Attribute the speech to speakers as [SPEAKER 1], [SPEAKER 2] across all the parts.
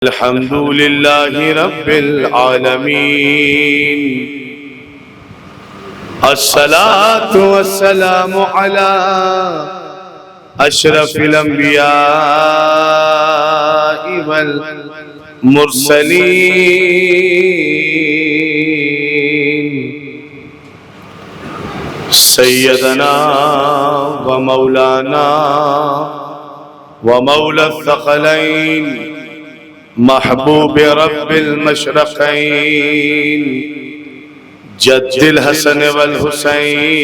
[SPEAKER 1] الحمد لله رب العالمين الصلاة والسلام على أشرف الأنبياء والمرسلين سيدنا ومولانا ومولى الثقلين محبوب رب المشرقين جد الحسن والحسين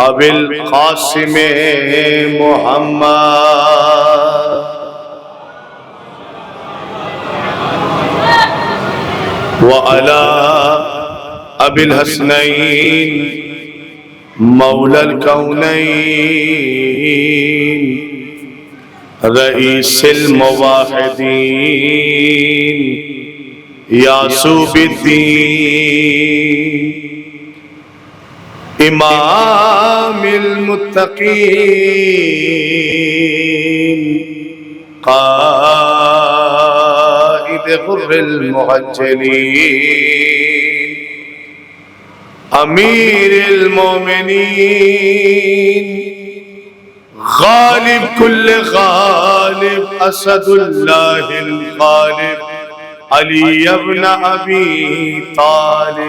[SPEAKER 1] ابي القاسم محمد وعلى ابي الحسنين مولى الكونين رئیس الموحدین یعصوب الدین امام المتقین قائد غر المحجلین امیر المومنین غالب کل غالب اسد اللہ الغالب علی ابن ابی طالب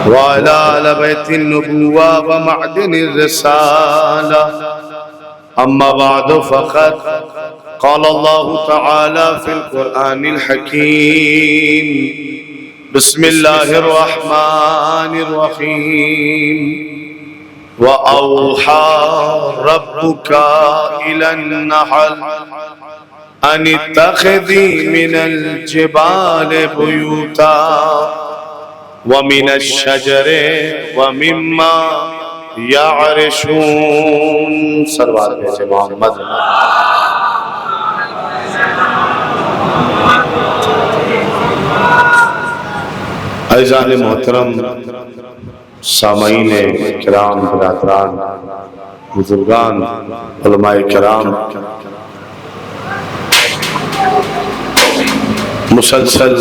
[SPEAKER 1] وعلى آل بیت النبوة ومعدن الرسالة اما بعد فقد قال الله تعالى في القرآن الحكيم بسم الله الرحمن الرحيم وأوحى ربك إلى النحل أن اتخذي من الجبال بيوتا ومن الشجر ومما يعرشون صلوات محمد عزیزان محترم سامعین کرام برادران بزرگان علماء کرام مسلسل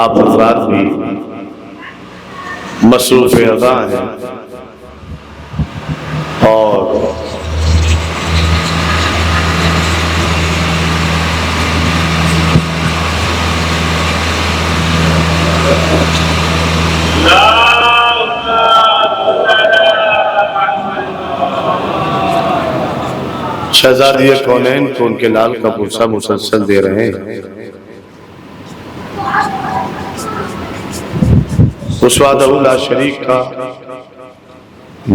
[SPEAKER 1] آپ حضرات بھی مصروف ادا ہیں اور شہزادی کونین کو ان کے لال کا پرسہ مسلسل دے رہے ہیں۔ اس وحدہ لا شریک کا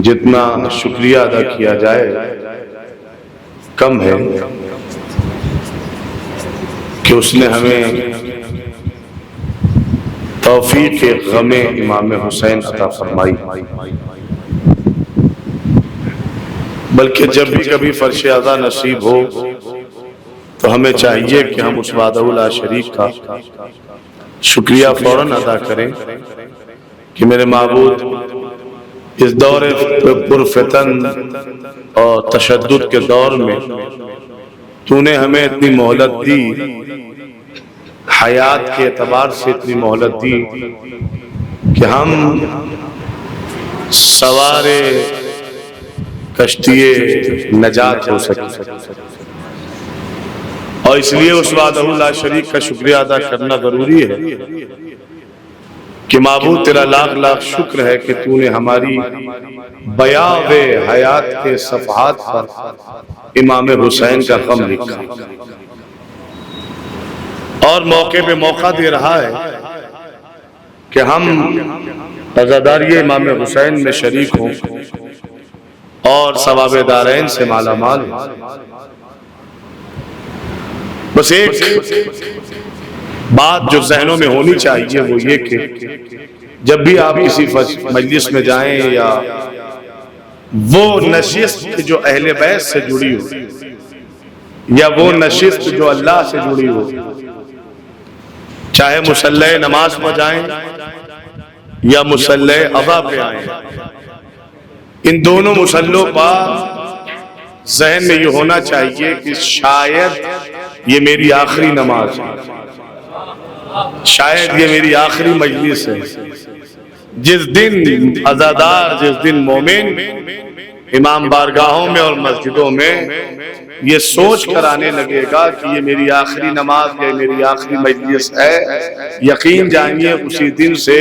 [SPEAKER 1] جتنا شکریہ ادا کیا جائے کم ہے کہ اس نے ہمیں توفیق غم امام حسین عطا فرمائی، بلکہ جب بھی کبھی فرش اعضا نصیب ہو تو ہمیں چاہیے کہ ہم اس وحدہ لا شریک کا شکریہ فوراً ادا کریں کہ میرے معبود اس دور پرفتن اور تشدد کے دور میں تو نے ہمیں اتنی مہلت دی، حیات کے اعتبار سے اتنی مہلت دی کہ ہم سوار کشتی نجات ہو سکے، اور اس لیے اس وحدہ لا شریک کا شکریہ ادا کرنا ضروری ہے کہ معبود تیرا لاکھ لاکھ شکر ہے کہ تو نے ہماری بیاض حیات کے صفحات پر امام حسین کا غم لکھا اور موقع پہ موقع دے رہا ہے کہ ہم عزاداری امام حسین میں شریک ہوں اور ثواب دارین سے مالا مال ہوں۔ بس ایک بات جو ذہنوں میں ہونی چاہیے وہ یہ کہ جب بھی آپ کسی مجلس میں جائیں یا وہ نشست جو اہل بیت سے جڑی ہو یا وہ نشست جو اللہ سے جڑی ہو، چاہے مصلی نماز پہ جائیں یا مصلی اضا پہ آئیں، ان دونوں مسلوں پر ذہن میں یہ ہونا چاہیے کہ شاید یہ میری آخری نماز ہے، شاید یہ میری آخری مجلس ہے۔ جس دن عزادار، جس دن مومن امام بارگاہوں میں اور مسجدوں میں یہ سوچ کر آنے لگے گا کہ یہ میری آخری نماز ہے، میری آخری مجلس ہے، یقین جانیے اسی دن سے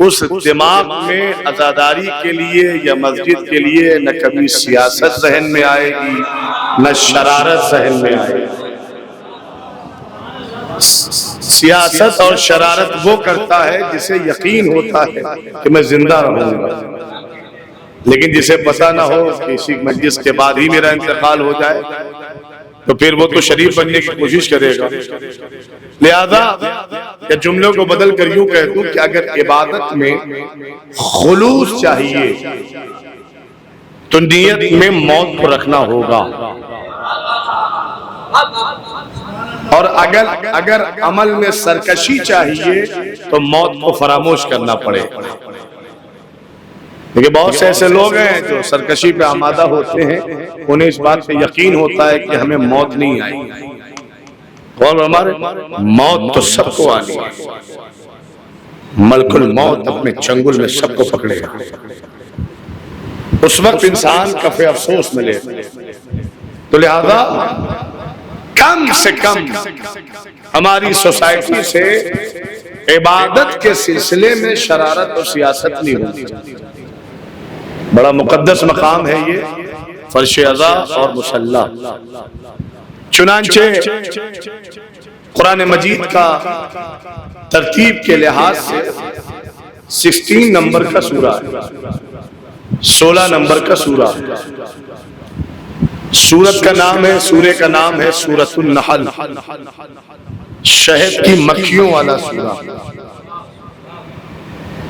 [SPEAKER 1] اس دماغ میں عزاداری کے لیے یا مسجد کے لیے نہ کبھی سیاست ذہن میں آئے گی، نہ شرارت ذہن میں آئے گی۔ سیاست اور شرارت وہ کرتا ہے جسے یقین ہوتا ہے کہ میں زندہ رہوں گا، لیکن جسے پتہ نہ ہو کہ اسی مجلس کے بعد ہی میرا انتقال ہو جائے تو پھر وہ تو شریف بننے کی کوشش کرے گا۔ لہذا یا جملوں کو بدل کر یوں کہہ دوں کہ اگر عبادت میں خلوص چاہیے تو نیت میں موت کو رکھنا ہوگا، اور اگر عمل میں سرکشی چاہیے تو موت کو فراموش کرنا پڑے۔ لیکن بہت سے ایسے لوگ ہیں جو سرکشی پہ آمادہ ہوتے ہیں، انہیں اس بات پہ یقین ہوتا ہے کہ ہمیں موت نہیں آئی، اور ہمارے موت تو سب کو آنی ہے، ملک الموت اپنے چنگل میں سب کو پکڑے گا۔ اس وقت انسان کفِ افسوس ملے، تو لہذا کم سے کم ہماری سوسائٹی سے عبادت کے سلسلے میں شرارت اور سیاست نہیں ہوتی۔ بڑا مقدس مقام ہے یہ فرش عزا اور مصلی۔ چنانچہ قرآن مجید کا ترتیب کے لحاظ سے 16 نمبر کا سورہ ہے، 16 نمبر کا سورہ۔ سورت کا نام ہے، سورے کا نام ہے سورۃ النحل، شہد کی مکھیوں والا سورہ۔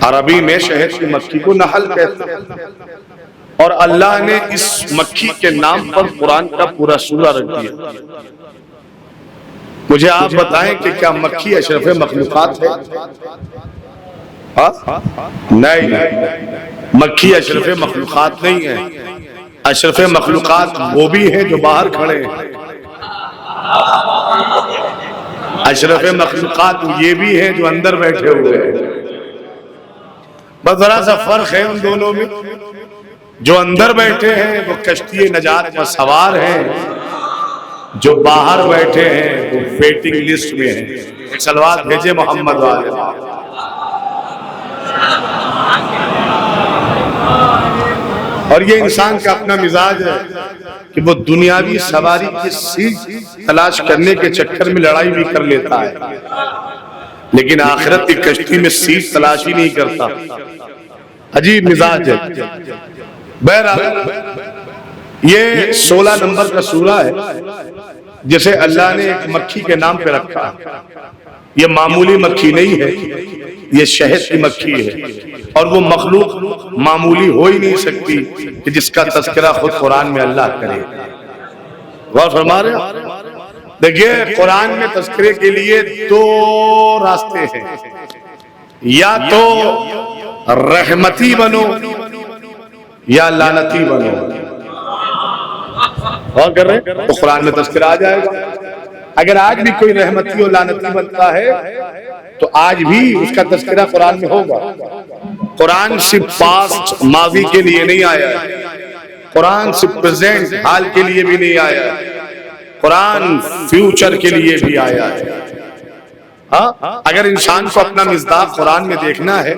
[SPEAKER 1] عربی میں شہد کی مکھی کو نحل کہتے ہیں، اور اللہ نے اس مکھی کے نام پر قرآن کا پورا سورہ رکھ دیا۔ مجھے آپ بتائیں کہ کیا مکھی اشرف مخلوقات ہے؟ نہیں، مکھی اشرف مخلوقات نہیں ہے۔ اشرف مخلوقات وہ بھی ہیں جو باہر کھڑے ہیں، اشرف مخلوقات یہ بھی ہیں جو اندر بیٹھے ہوئے ہیں۔ بس ذرا سا فرق ہے ان دونوں میں، جو اندر بیٹھے ہیں وہ کشتی نجات پر سوار ہیں، جو باہر بیٹھے ہیں وہ ویٹنگ لسٹ میں ہیں۔ ایک صلوات بھیجے محمد والے۔ اور یہ انسان کا اپنا مزاج ہے کہ وہ دنیاوی سواری کی سیٹ تلاش کرنے کے چکر میں لڑائی بھی کر لیتا ہے، لیکن آخرت کی کشتی میں سیٹ تلاش ہی نہیں کرتا۔ عجیب مزاج ہے۔ بہرحال یہ 16 نمبر کا سورہ ہے جسے اللہ نے ایک مکھی کے نام پہ رکھا۔ یہ معمولی مکھی نہیں ہے، یہ شہد کی مکھی ہے، اور وہ مخلوق معمولی ہو ہی نہیں سکتی کہ جس کا تذکرہ خود قرآن میں اللہ کرے۔ غور فرما رہے ہیں؟ دیکھیے قرآن میں تذکرے کے لیے 2 راستے ہیں، یا تو رحمتی بنو یا لعنتی بنو۔ غور کر رہے ہیں؟ تو قرآن میں تذکرہ آ جائے گا۔ اگر آج بھی کوئی رحمتی اور لعنتی بنتا ہے تو آج بھی اس کا تذکرہ قرآن میں ہوگا۔ قرآن صرف پاسٹ ماضی کے لیے نہیں آیا ہے، قرآن صرف پریزنٹ حال کے لیے بھی نہیں آیا ہے، قرآن فیوچر کے لیے بھی آیا ہے۔ اگر انسان کو اپنا مصداق قرآن میں دیکھنا ہے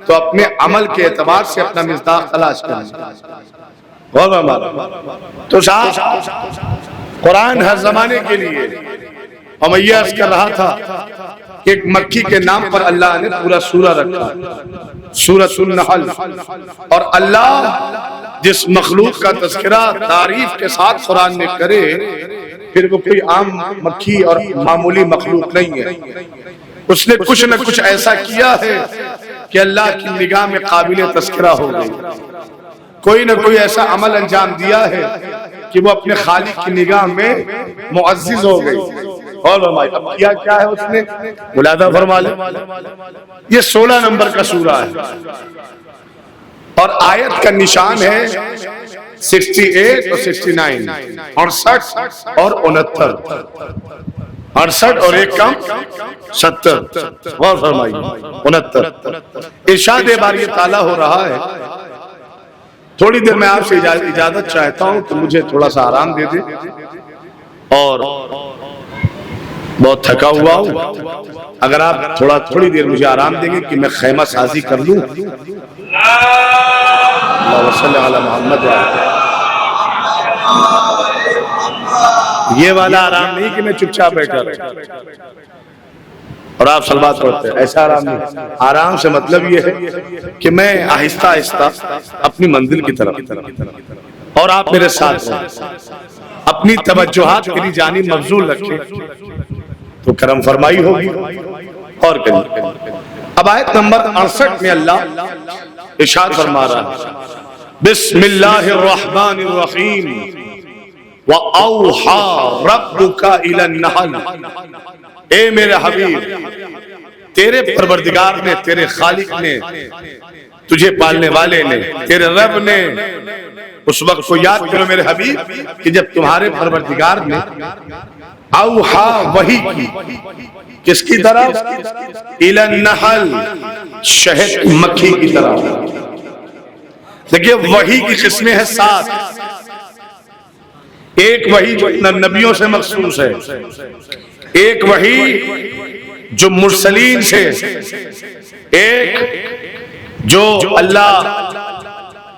[SPEAKER 1] تو اپنے عمل کے اعتبار سے اپنا مصداق تلاش کرنا ہے۔ تو صاحب قرآن ہر زمانے کے لیے، اور میں یہ عرض کر رہا تھا کہ ایک مکھی کے نام پر اللہ نے پورا سورہ رکھا، سورۃ النحل۔ اور اللہ جس مخلوق کا تذکرہ تعریف کے ساتھ قرآن میں کرے پھر وہ کوئی عام مکھی اور معمولی مخلوق نہیں ہے، اس نے کچھ نہ کچھ ایسا کیا ہے کہ اللہ کی نگاہ میں قابل تذکرہ ہو گئی، کوئی نہ کوئی ایسا عمل انجام دیا ہے کہ وہ اپنے خالق کی نگاہ میں معزز ہو گئی۔ اور اب کیا کیا ہے اس نے، ملاحظہ فرما لیں۔ یہ 16 نمبر کا سورہ ہے، اور آیت کا نشان ہے 68 اور 69، 68 اور 69، 68 اور ایک کم 70، غور فرمائیے 69۔ ارشاد باری تعالیٰ ہو رہا ہے، تھوڑی دیر میں آپ سے اجازت چاہتا ہوں کہ مجھے تھوڑا سا آرام دے دیں، اور بہت تھکا ہوا ہوں، اگر آپ تھوڑی دیر مجھے آرام دیں گے کہ میں خیمہ سازی کر لوں۔ اللہ صلی علی محمد۔ یہ والا آرام نہیں کہ میں چپ چاپ بیٹھا رہا اور آپ صلوات پڑھتے ہیں، ایسا آرام نہیں۔ آرام سے مطلب یہ ہے کہ میں آہستہ آہستہ اپنی منزل کی طرف، اور آپ میرے ساتھ رہیں، اپنی توجہات میری جانب مبذول رکھیں تو کرم فرمائی ہوگی۔ اور کریے اب آیت نمبر 68 میں اللہ ارشاد فرما رہا ہے، بسم اللہ الرحمن الرحیم، وَأَوْحَى رَبُّكَ إِلَى النَّحْلِ، اے میرے حبیب، تیرے پروردگار نے، تیرے خالق نے، تجھے پالنے والے نے، تیرے رب نے، اس وقت کو یاد کرو میرے حبیب کہ جب تمہارے پروردگار نے اوحا وحی کی، کس کی طرف؟ الی النحل، شہد مکھی کی طرف۔ دیکھیے وحی کی قسمیں ہیں 7، ایک وحی جو نبیوں سے مخصوص ہے، ایک وحی جو مرسلین سے، ایک جو اللہ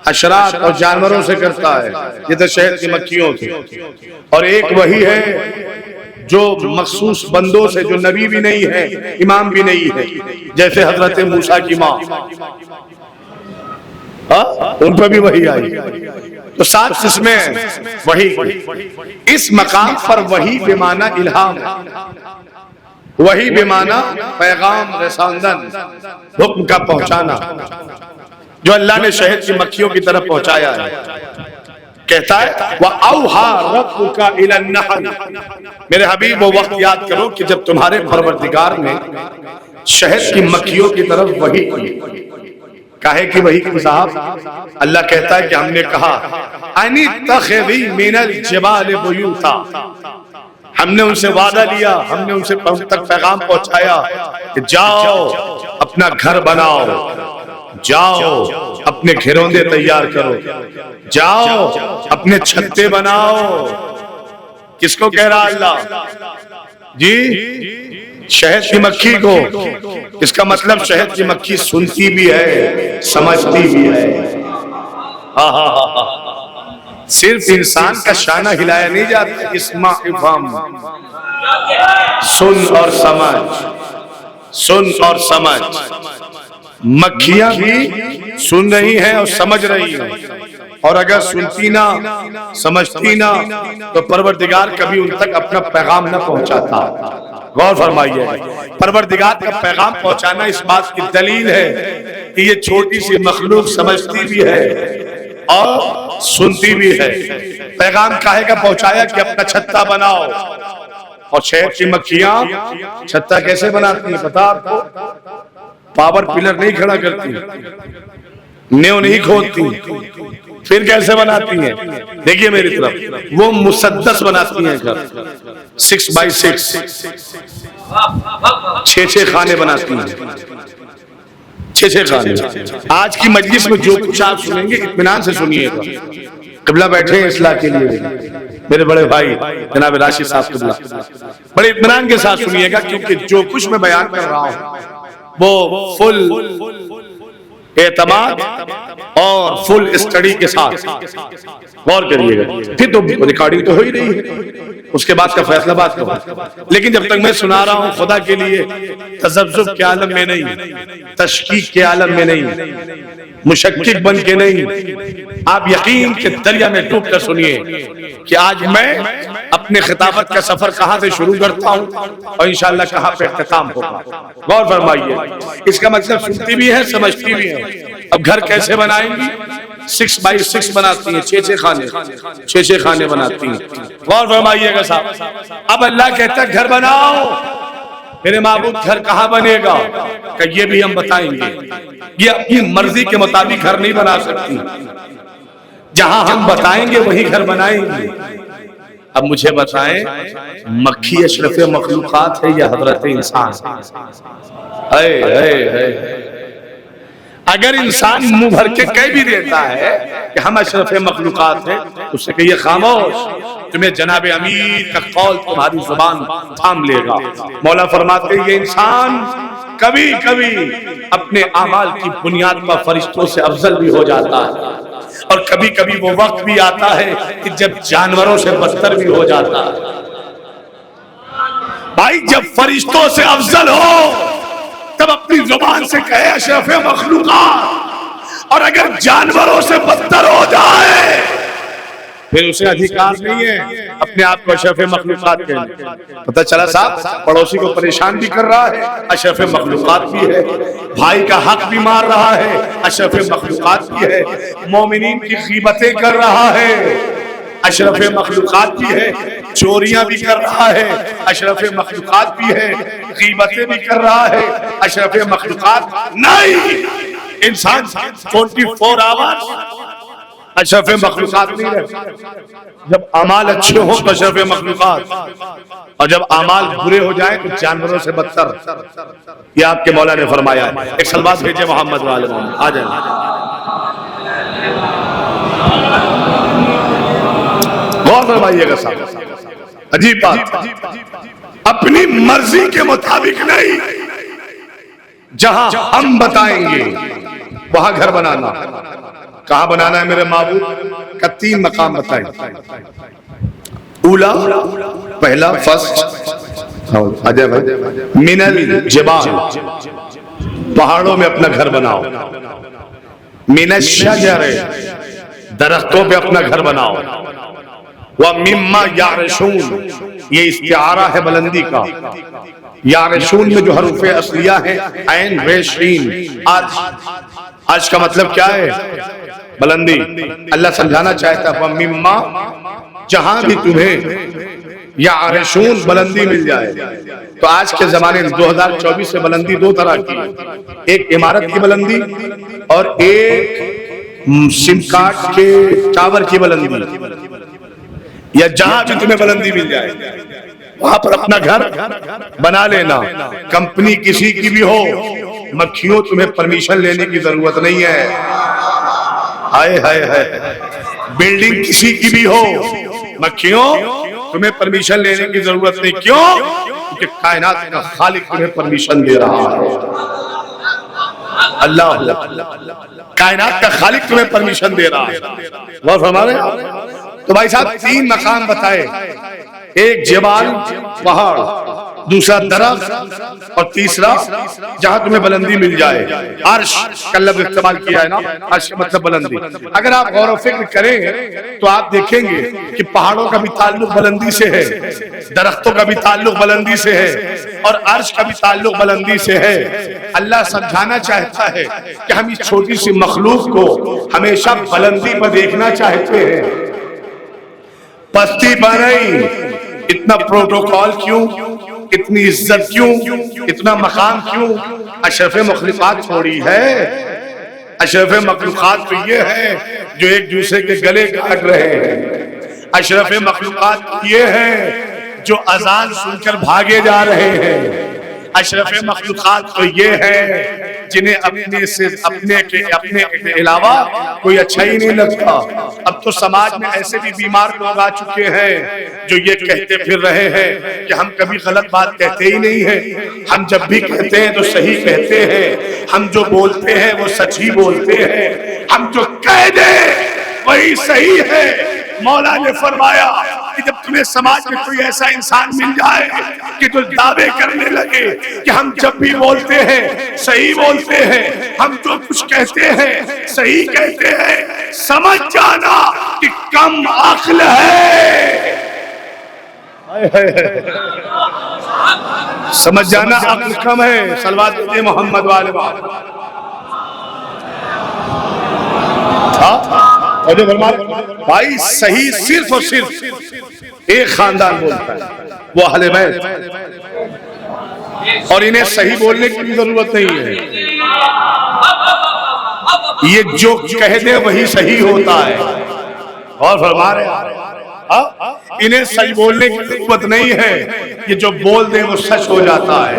[SPEAKER 1] حشرات اور جانوروں سے کرتا ہے جیسے شہد کی مکھیوں کی، اور ایک وحی ہے جو مخصوص بندوں سے جو نبی بھی نہیں ہے، امام بھی نہیں ہے، جیسے حضرت موسیٰ کی ماں، ان پر بھی وحی آئی۔ تو 7 قسمیں ہیں وحی کی۔ اس مقام پر وحی بمعنی الہام، وحی بمعنی پیغام رساندن، حکم کا پہنچانا، جو اللہ نے شہد کی مکھیوں کی طرف پہنچایا ہے۔ کہتا ہے وَأَوْحَى رَبُّكَ إِلَى النَّحْلِ، میرے حبیب وہ وقت یاد کرو کہ جب تمہارے پروردگار نے شہد کی مکھیوں کی طرف وحی کی۔ کہے کہ وحی کی صاحب، اللہ کہتا ہے کہ ہم نے کہا اَنِ اتَّخِذِي مِنَ الْجِبَالِ بُيُوتًا، ہم نے ان سے وعدہ لیا، ہم نے ان سے تک پیغام پہنچایا کہ جاؤ اپنا گھر بناؤ، جاؤ اپنے گھروندے تیار کرو، جاؤ اپنے چھتے بناؤ۔ کس کو کہہ رہا اللہ؟ جی شہد کی مکھی کو۔ اس کا مطلب شہد کی مکھی سنتی بھی ہے، سمجھتی بھی ہے۔ صرف انسان کا شانہ ہلایا نہیں جاتا، اسمع افہم، سن اور سمجھ، سن اور سمجھ۔ مکھیاں بھی سن رہی ہیں اور سمجھ رہی ہیں، اور اگر سنتی نہ سمجھتی نہ تو پروردگار کبھی ان تک اپنا پیغام نہ پہنچاتا۔ غور فرمائیے، پروردگار کا پیغام پہنچانا اس بات کی دلیل ہے کہ یہ چھوٹی سی مخلوق سمجھتی بھی ہے اور سنتی بھی ہے۔ پیغام کاہے کا پہنچایا کہ اپنا چھتا بناؤ، اور شہد کی مکھیاں چھتا کیسے بناتی ہیں پتا آپ کو؟ پاور پلر نہیں کھڑا کرتی، نیو نہیں کھودتی، پھر کیسے بناتی ہیں؟ دیکھیے میری طرف، وہ مسدس بناتی ہیں گھر، 6x6، 6 خانے بناتی ہیں، 6 خانے۔ آج کی مجلس میں جو کچھ آپ سنیں گے اطمینان سے سنیے گا، قبلہ بیٹھے ہیں اصلاح کے لیے، میرے بڑے بھائی جناب راشد صاحب قبلہ، بڑے اطمینان کے ساتھ سنیے گا، کیونکہ جو کچھ میں بیان کر رہا ہوں وہ فل اعتماد اور فل اسٹڈی کے ساتھ غور کریے گا، پھر تو ریکارڈنگ تو ہو ہی رہی ہے، اس کے بعد کا فیصلہ بات کرو۔ لیکن جب تک میں سنا رہا ہوں خدا کے لیے تذبذب کے عالم میں نہیں، تشکیک کے عالم میں نہیں، مشکک بن کے نہیں، آپ یقین کے دریا میں ڈوب کر سنیے کہ آج میں اپنے خطابت کا سفر کہاں سے شروع کرتا ہوں اور انشاءاللہ کہاں پہ اختتام ہوگا۔ غور فرمائیے، اس کا مطلب سنتی بھی ہے، سمجھتی بھی ہے۔ اب گھر کیسے بنائیں گی؟ 6x6 بناتی ہیں، 6 خانے، 6 خانے بناتی ہیں۔ غور فرمائیے گا صاحب، اب اللہ کہتا ہے گھر بناؤ، میرے معبود گھر کہاں بنے گا؟ کہ یہ بھی ہم بتائیں گے. یہ اپنی مرضی کے مطابق گھر نہیں بنا سکتی، جہاں ہم بتائیں گے وہی گھر بنائیں گے. اب مجھے بتائیں، مکھی اشرف مخلوقات ہے یا حضرت انسان؟ اگر انسان منہ بھر کے کہہ بھی دیتا ہے کہ ہم اشرف مخلوقات ہیں، اس سے کہیے خاموش، تمہیں جناب امیر کا قول تمہاری زبان تھام لے گا. مولا فرماتے ہیں یہ انسان کبھی کبھی اپنے اعمال کی بنیاد پر فرشتوں سے افضل بھی ہو جاتا ہے، اور کبھی کبھی وہ وقت بھی آتا ہے کہ جب جانوروں سے بدتر بھی ہو جاتا ہے. بھائی جب فرشتوں سے افضل ہو تب اپنی زبان سے کہے اشرف مخلوقات، اور اگر جانوروں سے بدتر ہو جائے پھر اسے ادھیکار نہیں ہے اپنے آپ کو اشرف مخلوقات کہنے. پتہ چلا صاحب پڑوسی کو پریشان بھی کر رہا ہے، اشرف مخلوقات بھی ہے. بھائی کا حق بھی مار رہا ہے، اشرف مخلوقات بھی ہے. مومنین کی غیبتیں کر رہا ہے، اشرف مخلوقات بھی ہے. چوریاں بھی کر رہا ہے، اشرف مخلوقات بھی ہے. غیبتیں بھی کر رہا ہے، اشرف مخلوقات نہیں. انسان 24 آورز اشرف مخلوقات نہیں رہتا. جب اعمال اچھے ہوں تو اشرف مخلوقات، اور جب اعمال برے ہو جائیں تو جانوروں سے بدتر. یہ آپ کے مولا نے فرمایا ہے. ایک سلوات بھیجے محمد والے محمد. آ جائیں. غور فرمائیے گا صاحب، عجیب بات، اپنی مرضی کے مطابق نہیں، جہاں ہم بتائیں گے وہاں گھر بنانا. کہاں بنانا ہے میرے معبود کا 3 مقام بتائیں. اولا، پہلا فرسٹ اجے بھائی، من الجبال، پہاڑوں میں اپنا گھر بناؤ. من الشجر، درختوں پہ اپنا گھر بناؤ. وَمِمَّا يَعْرِشُونَ، یہ استعارہ ہے بلندی کا. یارشون میں جو حروف اصلیہ ہیں عین ر شین، آج کا مطلب کیا ہے؟ بلندی. اللہ سمجھانا چاہتا ہے وَمِمَّا، جہاں بھی تمہیں یعرشون بلندی مل جائے. تو آج کے زمانے میں 2024 سے بلندی 2 طرح کی، ایک عمارت کی بلندی اور ایک سم کارڈ کے ٹاور کی بلندی. یا جہاں بھی تمہیں بلندی مل جائے وہاں پر اپنا گھر بنا لینا. کمپنی کسی کی بھی ہو، مکھیوں تمہیں پرمیشن لینے کی ضرورت نہیں ہے. ہائے ہائے ہائے. بلڈنگ کسی کی بھی ہو، مکھیوں تمہیں پرمیشن لینے کی ضرورت نہیں. کیوں؟ کیونکہ کائنات کا خالق تمہیں پرمیشن دے رہا ہے. اللہ، کائنات کا خالق تمہیں پرمیشن دے رہا ہے. وہ فرما رہے ہیں. تو بھائی صاحب 3 مقام بتائے، ایک جبال پہاڑ، دوسرا درخت، اور تیسرا جہاں تمہیں بلندی مل جائے. عرش کا لفظ استعمال کیا ہے نا، عرش کا مطلب بلندی. اگر آپ غور و فکر کریں تو آپ دیکھیں گے کہ پہاڑوں کا بھی تعلق بلندی سے ہے، درختوں کا بھی تعلق بلندی سے ہے، اور عرش کا بھی تعلق بلندی سے ہے. اللہ سمجھانا چاہتا ہے کہ ہم اس چھوٹی سی مخلوق کو ہمیشہ بلندی پر دیکھنا چاہتے ہیں، پستی پر نہیں. اتنا پروٹوکول کیوں، اتنی عزت کیوں، اتنا مقام کیوں؟ اشرف مخلوقات تھوڑی ہے. اشرف مخلوقات تو یہ ہے جو ایک دوسرے کے گلے کاٹ رہے ہیں. اشرف مخلوقات یہ ہے جو اذان سن کر بھاگے جا رہے ہیں. اشرف مخلوقات تو یہ ہے جنہیں اپنے کے علاوہ کوئی اچھا ہی نہیں لگتا. اب تو سماج میں ایسے بھی بیمار لوگ آ چکے ہیں جو یہ کہتے پھر رہے ہیں کہ ہم کبھی غلط بات کہتے ہی نہیں ہیں، ہم جب بھی کہتے ہیں تو صحیح کہتے ہیں، ہم جو بولتے ہیں وہ سچ ہی بولتے ہیں، ہم جو کہہ دیں وہی صحیح ہے. مولا نے فرمایا کہ جب تمہیں سماج میں کوئی ایسا انسان مل جائے کہ جو دعوے کرنے لگے کہ ہم جب بھی بولتے ہیں صحیح بولتے ہیں، ہم جو کچھ کہتے ہیں صحیح کہتے ہیں، سمجھ جانا کہ کم عقل ہے. سمجھ جانا عقل کم ہے. صلوات دے محمد والے اور جو بھائی صحیح صرف اور صرف ایک خاندان بولتا ہے، وہ اہل بیت. اور انہیں صحیح بولنے کی بھی ضرورت نہیں ہے. یہ جو کہہ دے وہی صحیح ہوتا ہے. اور فرما رہے ہیں انہیں سچ بولنے کی ضرورت نہیں ہے، یہ جو بول دے وہ سچ ہو جاتا ہے.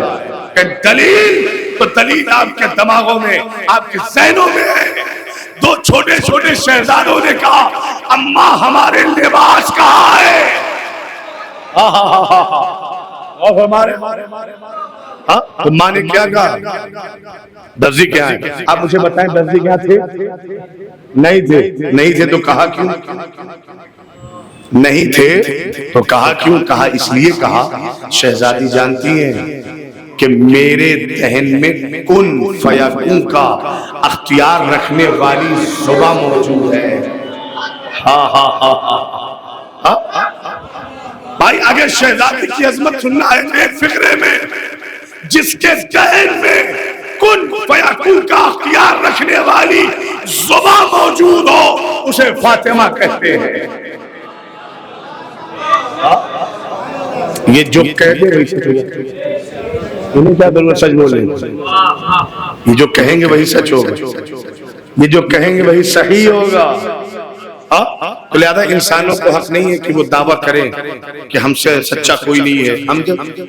[SPEAKER 1] کہ دلیل تو دلیل آپ کے دماغوں میں، آپ کے ذہنوں میں ہے. دو چھوٹے چھوٹے شہزادوں نے کہا اماں ہمارے لباس کہاں ہے؟ اور ہمارے تو ماں نے کیا کہا؟ درزی کیا ہے؟ آپ مجھے بتائیں درزی کیا تھے؟ نہیں تھے تو کہا کیوں؟ نہیں تھے تو کہا کیوں؟ کہا اس لیے کہا شہزادی جانتی ہیں کہ میرے ذہن میں کن فیکون کا اختیار رکھنے والی زبان موجود ہے. بھائی اگر شہزادی کی عظمت سننا ہے ایک فقرے میں جس کے ذہن میں کن فیکون کا اختیار رکھنے والی زبان موجود ہو اسے فاطمہ کہتے ہیں. یہ جو کہتے ہیں انہیں کیا ضرورت سچ بولیں؟ یہ جو کہیں گے وہی سچ ہوگا، یہ جو کہیں گے وہی صحیح ہوگا. تو لہذا انسانوں کو حق نہیں ہے کہ وہ دعویٰ کریں کہ ہم سے سچا کوئی نہیں ہے.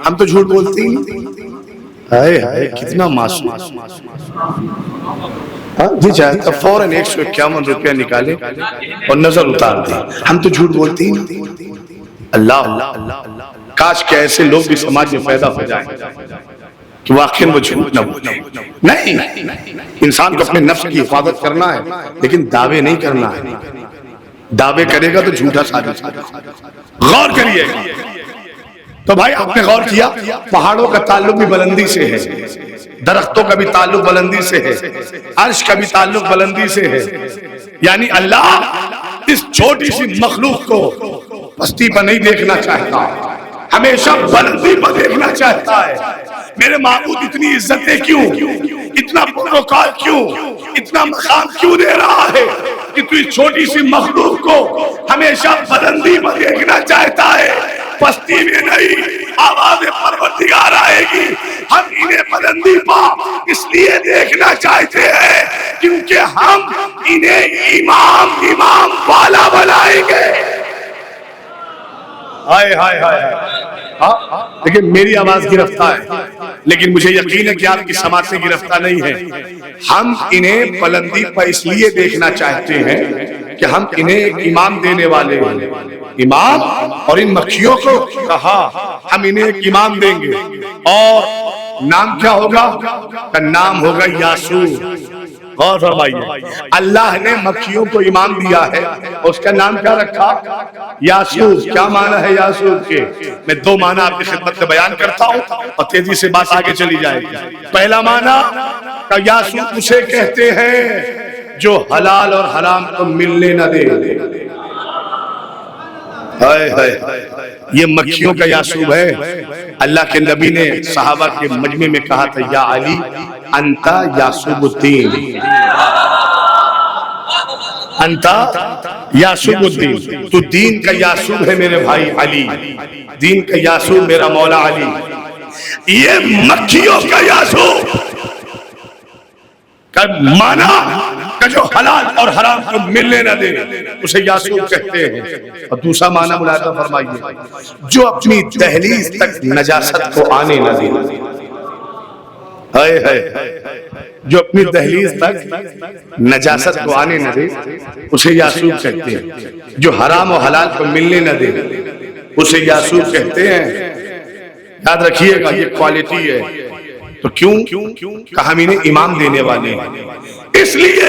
[SPEAKER 1] ہم تو جھوٹ بولتے ہی نہیں. ہائے ہائے کتنا معصوم. جی چاہتا فوراً 151 روپیہ نکالے اور نظر اتار دیں. ہم تو جھوٹ بولتے ہی نہیں. اللہ کاش کہ ایسے لوگ بھی سماج میں پیدا ہو جائیں کہ واقعی وہ جھوٹ نہ بولیں. نہیں، انسان کو اپنے نفس کی حفاظت کرنا ہے لیکن دعوے نہیں کرنا ہے. دعوے کرے گا تو جھوٹا ثابت ہوگا. غور کریے. تو بھائی آپ نے غور کیا پہاڑوں کا تعلق بھی بلندی سے ہے، درختوں کا بھی تعلق بلندی سے ہے، عرش کا بھی تعلق بلندی سے ہے. یعنی اللہ اس چھوٹی سی مخلوق کو پستی پر نہیں دیکھنا چاہتا، ہمیشہ بلندی پر دیکھنا چاہتا ہے. میرے معبود اتنی عزتیں کیوں، اتنا پروٹوکول کیوں، اتنا مقام کیوں دے رہا ہے کہ تو اس چھوٹی سی مخلوق کو ہمیشہ بلندی پر دیکھنا چاہتا ہے، پستی میں نہیں. آواز پروردگار آئے گی. ہم انہیں بلندی پر اس لیے دیکھنا چاہتے ہیں کیونکہ ہم انہیں امام والا بنائیں گے. ہائے ہائے ہائے. لیکن میری آواز گرفتہ ہے، لیکن مجھے یقین ہے کہ آپ کی سماعت سے گرفتہ نہیں ہے. ہم انہیں بلندی پر اس لیے دیکھنا چاہتے ہیں کہ ہم انہیں ایک امام دینے والے ہیں. امام اور ان مکھیوں کو کہا ہم انہیں ایک امام دیں گے اور نام کیا ہوگا؟ کا نام ہوگا یاسوع. غور فرمائیے اللہ نے مکھیوں کو امام دیا ہے اس کا نام کیا رکھا؟ یاسوع. کیا معنی ہے یاسوع کے؟ میں دو معنی آپ کی خدمت میں بیان کرتا ہوں اور تیزی سے بات آگے چلی جائے گی. پہلا معنی کہ یاسوع اسے کہتے ہیں جو حلال اور حرام کو ملنے نہ دے. یہ مکھیوں کا یاسوع ہے. اللہ کے نبی نے صحابہ کے مجمع میں کہا تھا یا علی انتا یاسوع الدین، انتا یاسوع الدین، تو دین کا یاسوع ہے میرے بھائی علی، دین کا یاسوع میرا مولا علی. یہ مکھیوں کا یاسوع کا معنی کہ جو حلال اور حرام کو ملنے نہ دے اسے یاسوع کہتے ہیں. اور دوسرا معنی ملاحظہ فرمائیے جو اپنی دہلیز تک نجاست کو آنے نہ دے. جو اپنی دہلیز تک نجاست کو آنے نہ دے اسے یاسوع کہتے ہیں. جو حرام و حلال کو ملنے نہ دے اسے یاسوع کہتے ہیں. یاد رکھیے گا یہ کوالٹی ہے. تو کیوں کہ ہم انہیں امام دینے والے ہیں، اس لیے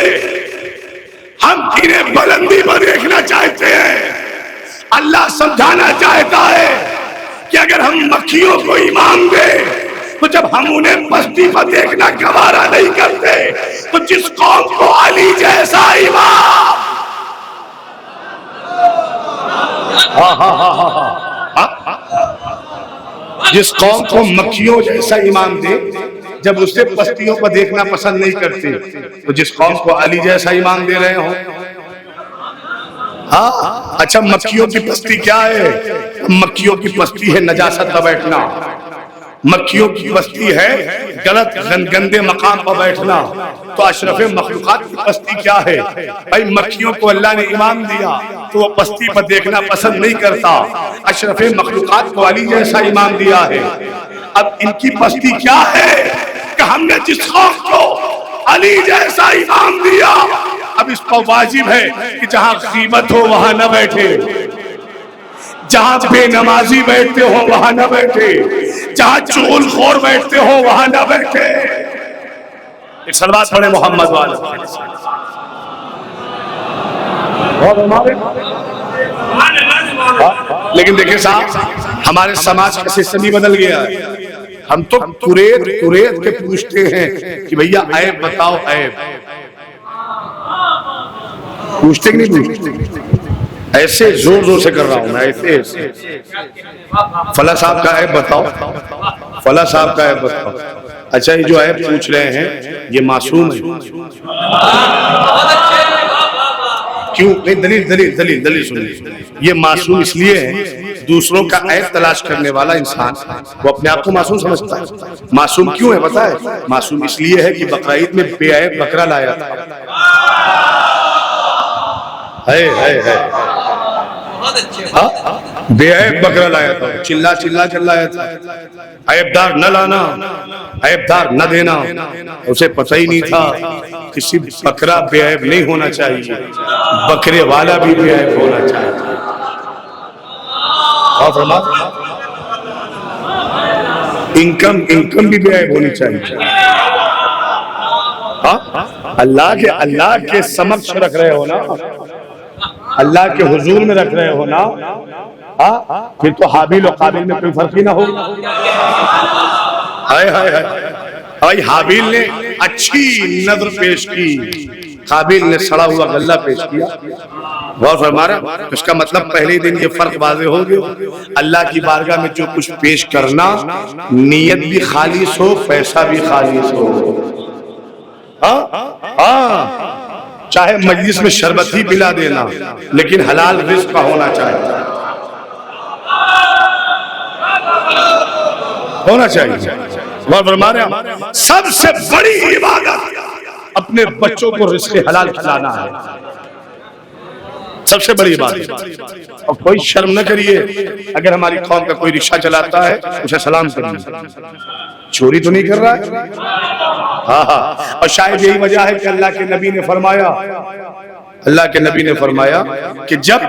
[SPEAKER 1] ہم انہیں بلندی پر دیکھنا چاہتے ہیں. اللہ سمجھانا چاہتا ہے کہ اگر ہم مکھیوں کو امام دیں تو جب ہم انہیں پستی پر دیکھنا گوارا نہیں کرتے تو جس قوم کو علی جیسا امام جس قوم کو مکھیوں جیسا امام دے جب اسے پستیوں پر دیکھنا پسند نہیں کرتے تو جس قوم کو علی جیسا امام دے رہے ہوں. اچھا مکھیوں کی پستی کیا ہے؟ مکھیوں کی پستی ہے نجاست کا بیٹھنا. مکھیوں کی بستی ہے غلط گندے مقام پر بیٹھنا، تو اشرف مخلوقات کی بستی کیا ہے؟ بھائی مکھیوں کو اللہ نے امام دیا تو وہ بستی پر دیکھنا پسند نہیں کرتا، اشرف مخلوقات کو علی جیسا امام دیا ہے۔ اب ان کی بستی کیا ہے کہ ہم نے جس قوم کو علی جیسا امام دیا، اب اس پر واجب ہے کہ جہاں غیبت ہو وہاں نہ بیٹھے، جہاں بے نمازی بیٹھتے ہو وہاں نہ بیٹھے، جہاں چغل خور بیٹھتے ہو وہاں نہ بیٹھے۔ ایک صلوات پڑھے محمد والا۔ لیکن دیکھیں صاحب، ہمارے سماج کا سسٹم ہی بدل گیا ہے۔ ہم تو قریت کے پوچھتے ہیں کہ بھیا عیب بتاؤ، عیب پوچھتے کہ نہیں پوچھتے؟ ایسے زور سے کر رہا ہوں میں، ایسے فلاں صاحب کا عیب بتاؤ، فلاں صاحب کا عیب بتاؤ۔ اچھا یہ جو عیب پوچھ رہے ہیں یہ معصوم ہے؟ کیوں؟ دلیل سنیے۔ یہ معصوم اس لیے ہے، دوسروں کا عیب تلاش کرنے والا انسان وہ اپنے آپ کو معصوم سمجھتا ہے۔ معصوم کیوں ہے پتہ ہے؟ معصوم اس لیے ہے کہ بقرعید میں بے عیب بکرا لایا تھا۔ بے عیب بکرا لایا تھا، چلا لایا تھا۔ عیب دار نہ لانا، عیب دار نہ دینا، اسے پتہ ہی نہیں تھا کسی بکرا بے عیب نہیں ہونا چاہیے، بکرے والا بھی بے عیب ہونا چاہیے۔ انکم بھی بے عیب ہونی چاہیے۔ اللہ کے سمکش رکھ رہے ہو نا، اللہ کے حضور میں رکھ رہے ہو نا، پھر تو حابیل و قابیل میں کوئی فرق ہی نہ ہوگا۔ ہائے حابیل نے اچھی نظر پیش کی، قابیل نے سڑا ہوا غلہ پیش کیا۔ غور فرمایا، اس کا مطلب پہلے دن یہ فرق واضح ہو گیا، اللہ کی بارگاہ میں جو کچھ پیش کرنا، نیت بھی خالص ہو، پیسہ بھی خالص ہو۔ چاہے مجلس میں شربت ہی پلا دینا، لیکن حلال رزق کا ہونا چاہیے، ہونا چاہیے۔ غور فرمایا، سب سے بڑی عبادت اپنے بچوں کو رزق حلال کھلانا ہے، سب سے بڑی بات۔ اور کوئی شرم نہ کریے، اگر ہماری قوم کا کوئی رکشہ چلاتا ہے اسے سلام کریے، چوری تو نہیں کر رہا ہے۔ ہاں، اور شاید یہی وجہ ہے کہ اللہ کے نبی نے فرمایا کہ جب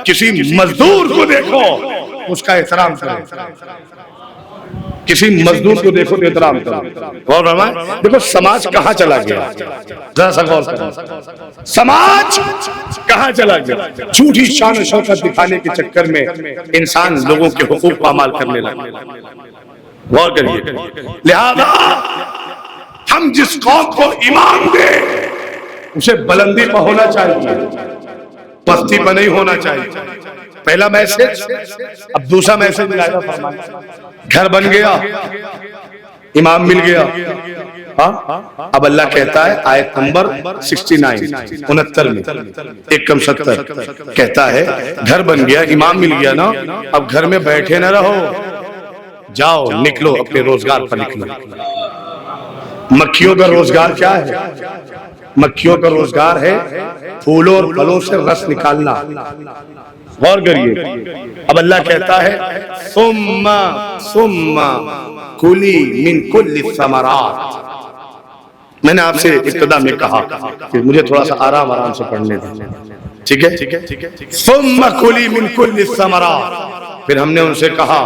[SPEAKER 1] کسی مزدور کو دیکھو اس کا احترام کرو، کسی مزدور کو دیکھو تو احترام کرو۔ غور فرمائیں، دیکھو سماج کہاں چلا گیا، ذرا سا غور کریں، سماج کہاں چلا گیا؟ جھوٹی شان و شوکت دکھانے کے چکر میں انسان لوگوں کے حقوق پامال کرنے لگا۔ غور کریے، لہذا ہم جس قوم کو امام دیں اسے بلندی پر ہونا چاہیے، پستی پر نہیں ہونا چاہیے۔ پہلا میسج، اب دوسرا میسج ملایا فرمایا، گھر بن گیا، امام مل گیا۔ اب اللہ کہتا ہے آیت نمبر 69 میں 1:70 کہتا ہے گھر بن گیا، امام مل گیا نا، اب گھر میں بیٹھے نہ رہو، جاؤ نکلو اپنے روزگار پر نکلو۔ مکھیوں کا روزگار کیا ہے؟ مکھیوں کا روزگار ہے پھولوں اور پھلوں سے رس نکالنا۔ غور کریے، اب اللہ کہتا ہے ثم کلی من کل الثمرات۔ میں نے آپ سے ابتدا میں کہا کہ مجھے تھوڑا سا آرام سے پڑھنے دیں، ٹھیک ہے؟ ثم کلی من کل الثمرات، پھر ہم نے ان سے کہا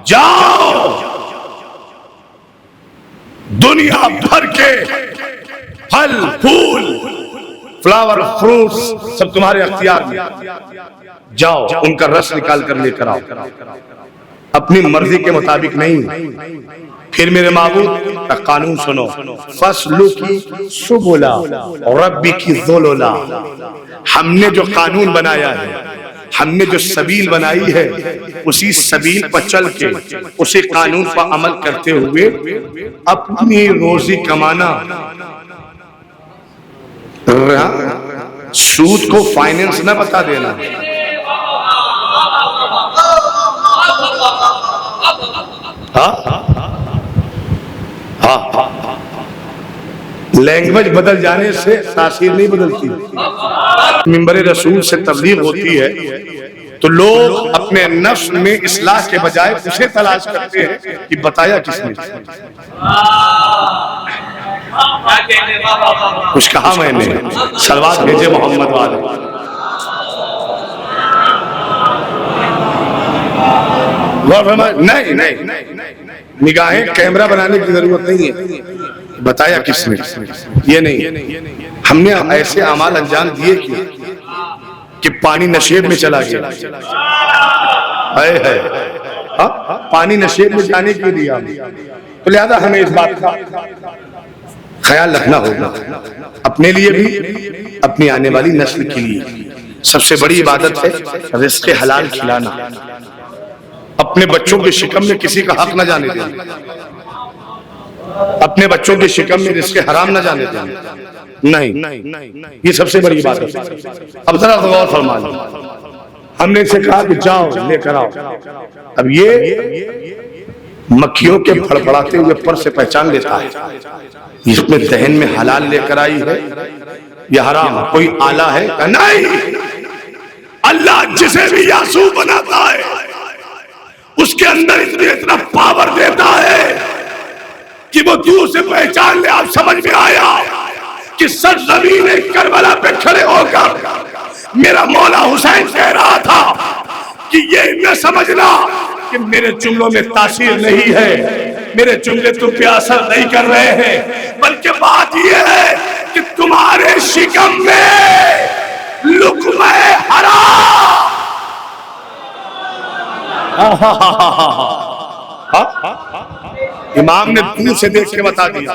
[SPEAKER 1] جاؤ دنیا بھر کے پھل پھول فلاور فروٹس سب تمہارے اختیار میں، جاؤ ان کا رس نکال کر لے کر آؤ، اپنی مرضی کے مطابق نہیں۔ پھر میرے معبود کا قانون سنو، فَاسْلُكِ سُبُلَ رَبِّكِ ذُلُلًا۔ ہم نے جو قانون بنایا ہے، ہم نے جو سبیل بنائی ہے، اسی سبیل پر چل کے اسی قانون پر عمل کرتے ہوئے اپنی روزی کمانا۔ سود کو فائننس نہ بتا دینا۔ لینگویج بدل جانے سے تاثیر نہیں بدلتی. منبر رسول سے تبلیغ ہوتی ہے تو لوگ اپنے نفس میں اصلاح کے بجائے اسے تلاش کرتے ہیں کہ بتایا کس نے. کچھ کہا میں نے؟ صلوات بھیجے محمد والے. نہیں نگاہیں کیمرہ بنانے کی ضرورت نہیں ہے. بتایا کس نے یہ نہیں. ہم نے ایسے اعمال انجام دیے کہ پانی نشیب میں چلا گیا. پانی نشیب میں جانے کے لیے تو لہذا ہمیں اس بات کا خیال رکھنا ہوگا اپنے لیے بھی اپنی آنے والی نسل کے لیے. سب سے بڑی عبادت ہے رزق حلال کھلانا. اپنے بچوں کے شکم میں کسی کا حق نہ جانے دینا. اپنے بچوں کے شکم میں رزق حرام نہ جانے دینا. نہیں، یہ سب سے بڑی عبادت ہے. اب ذرا غور فرمائیں. ہم نے اسے کہا کہ جاؤ لے کر آؤ. اب یہ مکھیوں کے پھڑپڑاتے ہوئے پر سے پہچان لیتا ہے اس میں دہن میں حلال لے کر آئی ہے یا حرام. کوئی آلہ ہے؟ نہیں. اللہ جسے بھی یاسو بناتا ہے اس کے اندر اتنا پاور دیتا ہے کہ وہ دور سے پہچان لے. آپ سمجھ میں آیا کہ سرزمین کربلا پہ کھڑے ہو کر میرا مولا حسین کہہ رہا تھا کہ یہ نہ سمجھنا کہ میرے جملوں میں تاثیر نہیں ہے، میرے جملے تم پہ اثر نہیں کر رہے ہیں، بلکہ بات یہ ہے کہ تمہارے شکم میں لقمہ حرام. امام نے دور سے دیکھ کے بتا دیا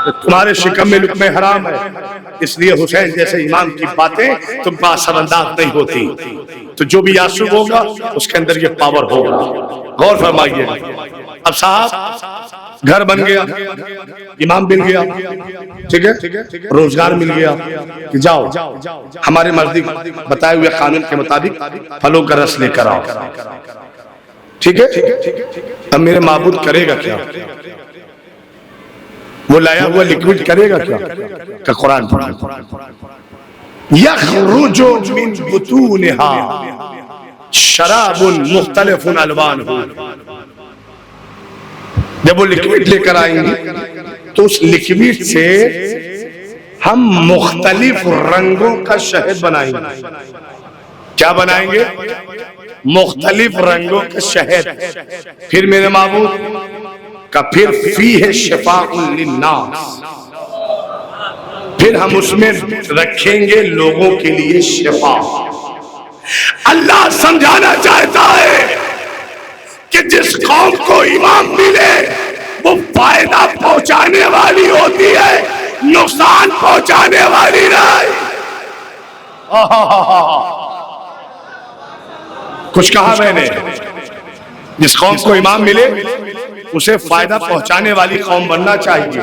[SPEAKER 1] کہ تمہارے شکم میں لقمہ حرام ہے. اس لیے حسین جیسے امام کی باتیں تم پر اثر انداز نہیں ہوتی. تو جو بھی یاسوب ہوگا اس کے اندر یہ پاور ہوگا. غور فرمائیے. اب صاحب گھر بن گیا، امام مل گیا، ٹھیک ہے، روزگار مل گیا کہ جاؤ ہمارے مرضی بتائے ہوئے قانون کے مطابق پھلوں کا رس لے کر آؤ. ٹھیک ہے. اب میرے معبود کرے گا کیا؟ وہ لایا ہوا لیکوڈ کرے گا کیا؟ کہ قرآن یخرج من بطونها شراب مختلف الوانہ. جب وہ لیکوڈ لے کر آئیں گے تو اس لیکوڈ سے ہم مختلف رنگوں کا شہد بنائیں گے. کیا بنائیں گے؟ مختلف رنگوں کا شہد. پھر میرے معبود کا پھر فیہ شفاء للناس، پھر ہم اس میں رکھیں گے لوگوں کے لیے شفا. اللہ سمجھانا چاہتا ہے کہ جس قوم کو امام ملے وہ فائدہ پہنچانے والی ہوتی ہے، نقصان پہنچانے والی نہیں. کچھ کہا میں نے؟ جس قوم کو امام ملے اسے فائدہ پہنچانے والی قوم بننا چاہیے،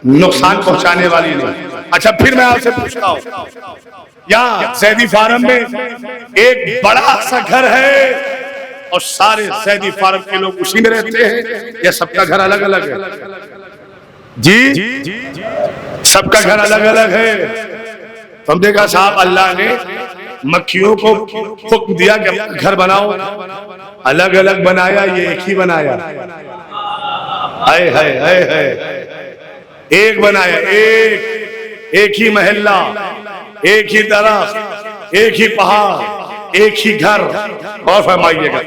[SPEAKER 1] نقصان پہنچانے والی نہیں. اچھا پھر میں آپ سے پوچھتا ہوں، یہاں زیدی فارم میں ایک بڑا سا گھر ہے اور سارے زیدی فارم کے لوگ اسی میں رہتے ہیں یا سب کا گھر الگ الگ ہے؟ جی سب کا گھر الگ الگ ہے. ہم دیکھا صاحب اللہ نے مکھیوں کو حکم دیا کہ اپنا گھر بناؤ، الگ الگ بنایا یہ ایک ہی بنایا؟ ہائے ہائے ہائے ہائے. ایک بنایا، ایک ہی محلہ، ایک ہی درخت، ایک ہی پہاڑ، ایک ہی گھر. اور فرمائیے گا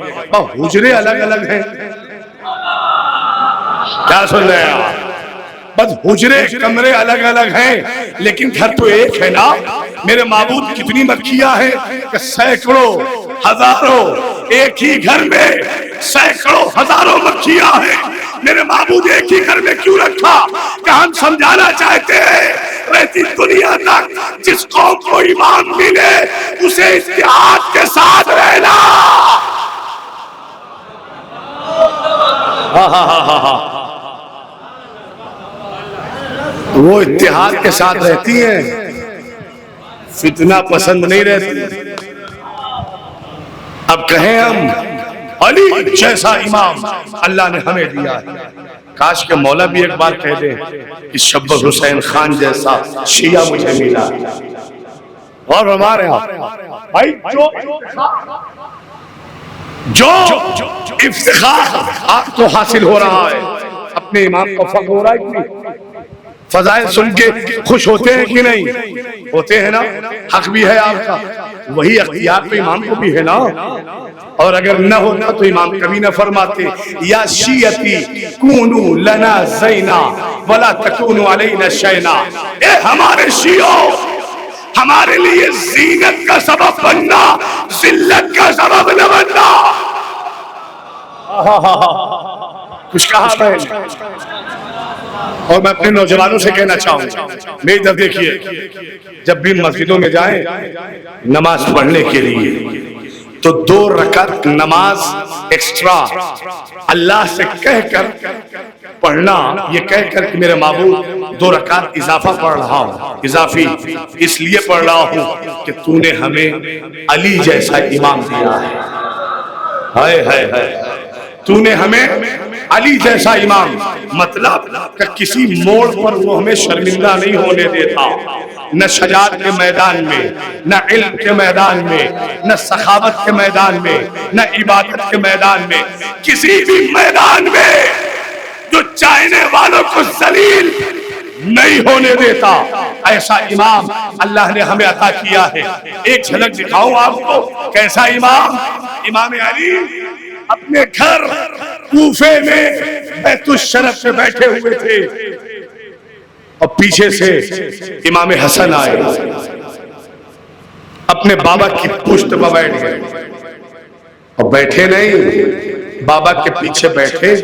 [SPEAKER 1] حجرے الگ الگ ہیں. کیا سن رہے ہیں آپ؟ بس حجرے کمرے الگ الگ ہیں لیکن گھر تو ایک ہے نا. میرے معبود کتنی مکھیاں ہیں کہ سینکڑوں ہزاروں ایک ہی گھر میں سینکڑوں ہزاروں مکھیاں ہیں. میرے معبود ایک ہی گھر میں کیوں رکھا؟ کہ ہم سمجھانا چاہتے ہیں رہتی دنیا تک جس قوم کو ایمان ملے اسے اتحاد کے ساتھ رہنا. وہ اتحاد کے ساتھ رہتی ہیں، فتنہ پسند نہیں رہتی. اب کہیں ہم علی جیسا امام اللہ نے ہمیں دیا ہے۔ کاش کہ مولا بھی ایک بار کہہ دیں کہ شبر حسین خان جیسا شیعہ مجھے ملا۔ اور ہمارے بھائی جو افتخار آپ کو حاصل ہو رہا ہے، اپنے امام کو فخر ہو رہا ہے کہ نہیں؟ فضائل سن کے خوش ہوتے ہیں کہ نہیں؟ ہوتے ہیں نا؟ حق بھی ہے آپ کا، وہی اختیار تو امام کو بھی ہے نا۔ اور اگر نہ ہوتا تو امام کبھی نہ فرماتے یا شیعتی کونو لنا زینا ولا تکونو علینا شینا، اے ہمارے شیعوں ہمارے لیے زینت کا سبب بننا، ذلت کا سبب نہ بننا۔ کچھ کہا میں، اور میں اپنے نوجوانوں سے کہنا چاہوں گا، میری طرف دیکھیے، جب بھی مسجدوں میں جائیں نماز پڑھنے کے لیے تو 2 رکعت نماز ایکسٹرا اللہ سے کہہ کر پڑھنا، یہ کہہ کر کہ میرے معبود 2 رکعت اضافہ پڑھ رہا ہوں، اضافی اس لیے پڑھ رہا ہوں کہ تو نے ہمیں علی جیسا امام دیا ہے۔ ہائے ہائے ہائے، تو نے ہمیں علی جیسا امام، مطلب کہ کسی موڑ پر وہ ہمیں شرمندہ نہیں ہونے دیتا، نہ شجاعت کے میدان میں، نہ علم کے میدان میں، نہ سخاوت کے میدان میں، نہ عبادت کے میدان میں، کسی بھی میدان میں جو چاہنے والوں کو ذلیل نہیں ہونے دیتا، ایسا امام اللہ نے ہمیں عطا کیا ہے۔ ایک جھلک دکھاؤں آپ کو کیسا امام؟ امام علی اپنے گھر کوفے میں بیت الشرف میں بیٹھے ہوئے تھے، اور پیچھے سے امام حسن آئے، اپنے بابا کی پشت پر بیٹھ گئے، اور بیٹھے نہیں، بابا کے پیچھے بیٹھے،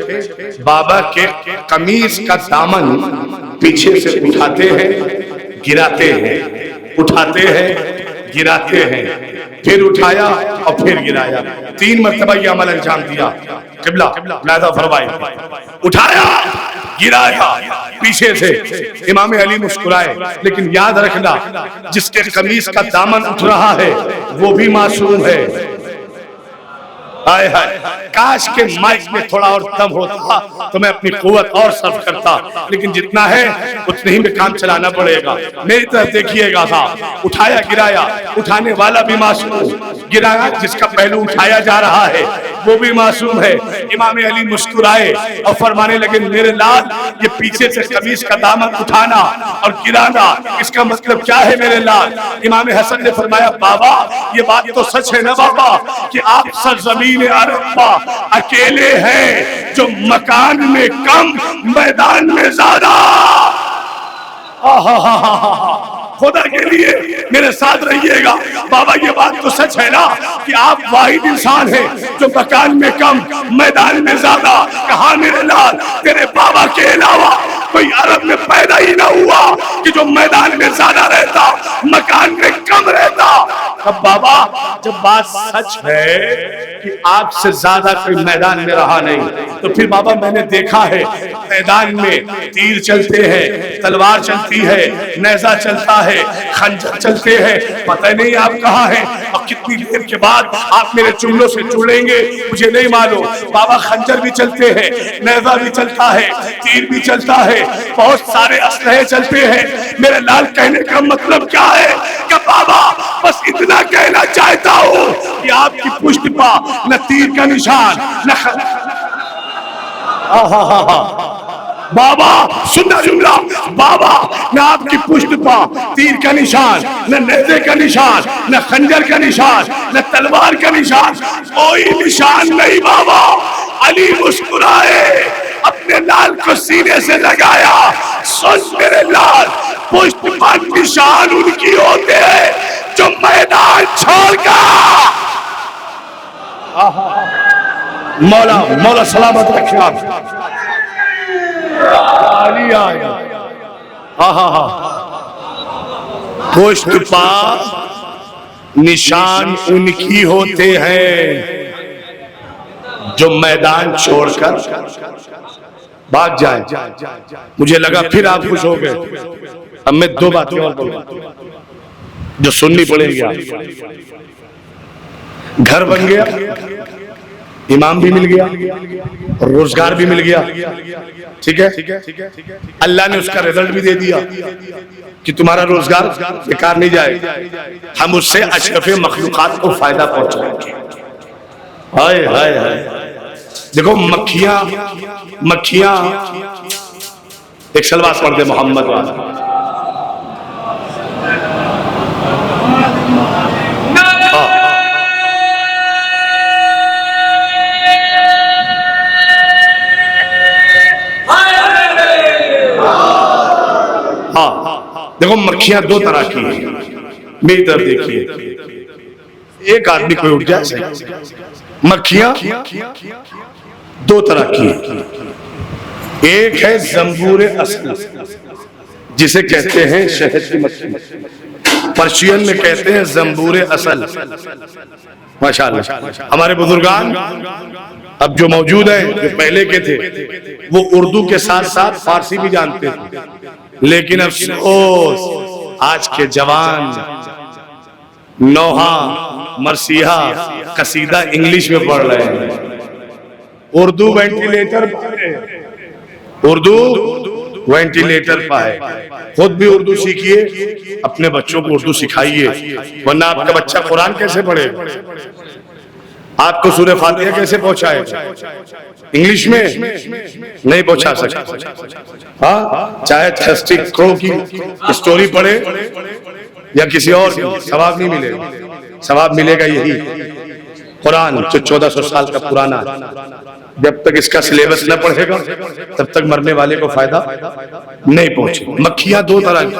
[SPEAKER 1] بابا کے قمیص کا دامن پیچھے سے اٹھاتے ہیں گراتے ہیں، اٹھاتے ہیں گراتے ہیں، پھر اٹھایا اور پھر گرایا، 3 مرتبہ یہ عمل انجام دیا۔ قبلہ ملاحظہ فرمائے، اٹھایا گرایا پیچھے سے۔ امام علی مسکرائے، لیکن یاد رکھنا جس کے قمیص کا دامن اٹھ رہا ہے وہ بھی معصوم ہے۔ کاش کے مائک میں تھوڑا اور دم ہوتا تو میں اپنی قوت اور صرف کرتا، لیکن جتنا ہے اتنے ہی میں کام چلانا پڑے گا۔ میری طرف دیکھیے گا صاحب، اٹھایا گرایا، اٹھانے والا بھی معصوم، گرایا جس کا پہلو اٹھایا جا رہا ہے وہ بھی معصوم ہے۔ امام علی مسکرائے اور فرمانے لگے میرے لال، یہ پیچھے سے قمیص کا دامن اٹھانا اور گرانا اس کا مطلب کیا ہے میرے لال؟ امام حسن نے فرمایا بابا یہ بات تو سچ ہے نا بابا کہ آپ سرزمین عرب پر اکیلے ہیں جو مکان میں کم میدان میں زیادہ۔ خدا کے لیے میرے ساتھ رہیے گا بابا، یہ بات تو سچ ہے نا کہ آپ واحد انسان ہیں جو مکان میں کم میدان میں زیادہ۔ کہا میرے لال تیرے بابا کے علاوہ کوئی عرب میں پیدا ہی نہ ہوا کہ جو میدان میں زیادہ رہتا مکان میں کم رہتا۔ اب بابا جب بات سچ ہے کہ آپ سے زیادہ کوئی میدان میں رہا نہیں، تو پھر بابا میں نے دیکھا ہے میدان میں تیر چلتے ہیں، تلوار چلتی ہے، نیزہ چلتا ہے، خنجر چلتے ہیں، پتہ نہیں آپ کہاں ہیں اور کتنی دیر کے بعد آپ میرے چملوں سے چڑیں گے مجھے نہیں معلوم۔ بابا خنجر بھی چلتے ہیں، نیزہ بھی چلتا ہے، تیر بھی چلتا ہے، بہت سارے اسلحے چلتے ہیں۔ میرے لال کہنے کا مطلب کیا ہے کہ بابا بس اتنا کہنا چاہتا ہوں کہ آپ کی پشت پر نہ تیر کا نشان نہ بابا سننا جملہ، بابا نہ آپ کی پشت پر تیر کا نشان، نہ نیزے کا نشان، نہ خنجر کا نشان، نہ تلوار کا نشان، کوئی نشان نہیں بابا۔ علی مسکرائے، اپنے لال کو سینے سے لگایا، سن میرے لال پشت پر نشان ان کی ہوتے ہیں جو میدان چھوڑ کر مولا سلامت رکھے آپ۔ علی آیا، پشت پر نشان ان کی ہوتے ہیں جو میدان چھوڑ کر بھاگ جائیں۔ مجھے لگا پھر آپ خوش ہو گئے، اب میں 2 باتیں اور بولوں جو سننی پڑے گی۔ گھر بن گیا، امام بھی مل گیا اور روزگار بھی مل گیا. ٹھیک ہے, اللہ نے اس کا رزلٹ بھی دے دیا کہ تمہارا روزگار بیکار نہیں جائے, ہم اس سے اشرف مخلوقات کو فائدہ پہنچائیں گے. ہائے ہائے ہائے, دیکھو مکھیاں ایک سلوات پڑھ دے محمد والا. دیکھو مکھیاں دو طرح کی ہیں, میری طرف دیکھیے. ایک آدمی کوئی اٹھ جائے, مکھیاں دو طرح کی ہیں. ایک ہے زنبور اصل جسے کہتے ہیں شہد کی مکھی, پرشین میں کہتے ہیں زنبور اصل. ماشاءاللہ ہمارے بزرگان اب جو موجود ہیں, جو پہلے کے تھے, وہ اردو کے ساتھ ساتھ فارسی بھی جانتے تھے, لیکن افسوس آج کے جوان نوحہ مرثیہ قصیدہ انگلش میں پڑھ رہے ہیں. اردو وینٹیلیٹر پائے. خود بھی اردو سیکھیے, اپنے بچوں کو اردو سکھائیے, ورنہ آپ کا بچہ قرآن کیسے پڑھے, آپ کو سورہ فاتحہ کیسے پہنچائے, انگلش میں نہیں پہنچا سکتا. ہاں, چاہے تھرسٹی کرو کی اسٹوری پڑھے یا کسی اور کی, ثواب نہیں ملے گا. ثواب ملے گا یہی قرآن جو 1400 سال کا پرانا ہے. جب تک اس کا سلیبس نہ پڑھے گا تب تک مرنے والے کو فائدہ نہیں پہنچے. مکھیاں دو طرح کی,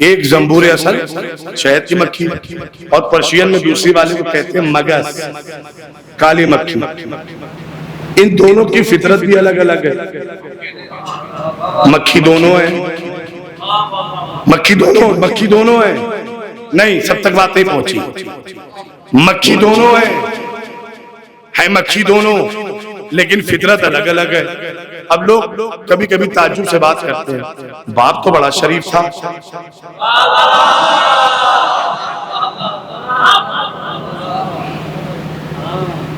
[SPEAKER 1] ایک زنبور اصل شہد کی مکھی, اور پرشین میں دوسری والے کو کہتے ہیں مگس کالی مکھی. ان دونوں کی فطرت بھی الگ الگ ہے. مکھی دونوں ہیں, مکھی دونوں ہیں, نہیں سب تک بات نہیں پہنچی. مکھی دونوں ہے مکھی دونوں, لیکن فطرت الگ الگ ہے. اب لوگ کبھی کبھی تعجب سے بات کرتے ہیں, باپ تو بڑا شریف تھا,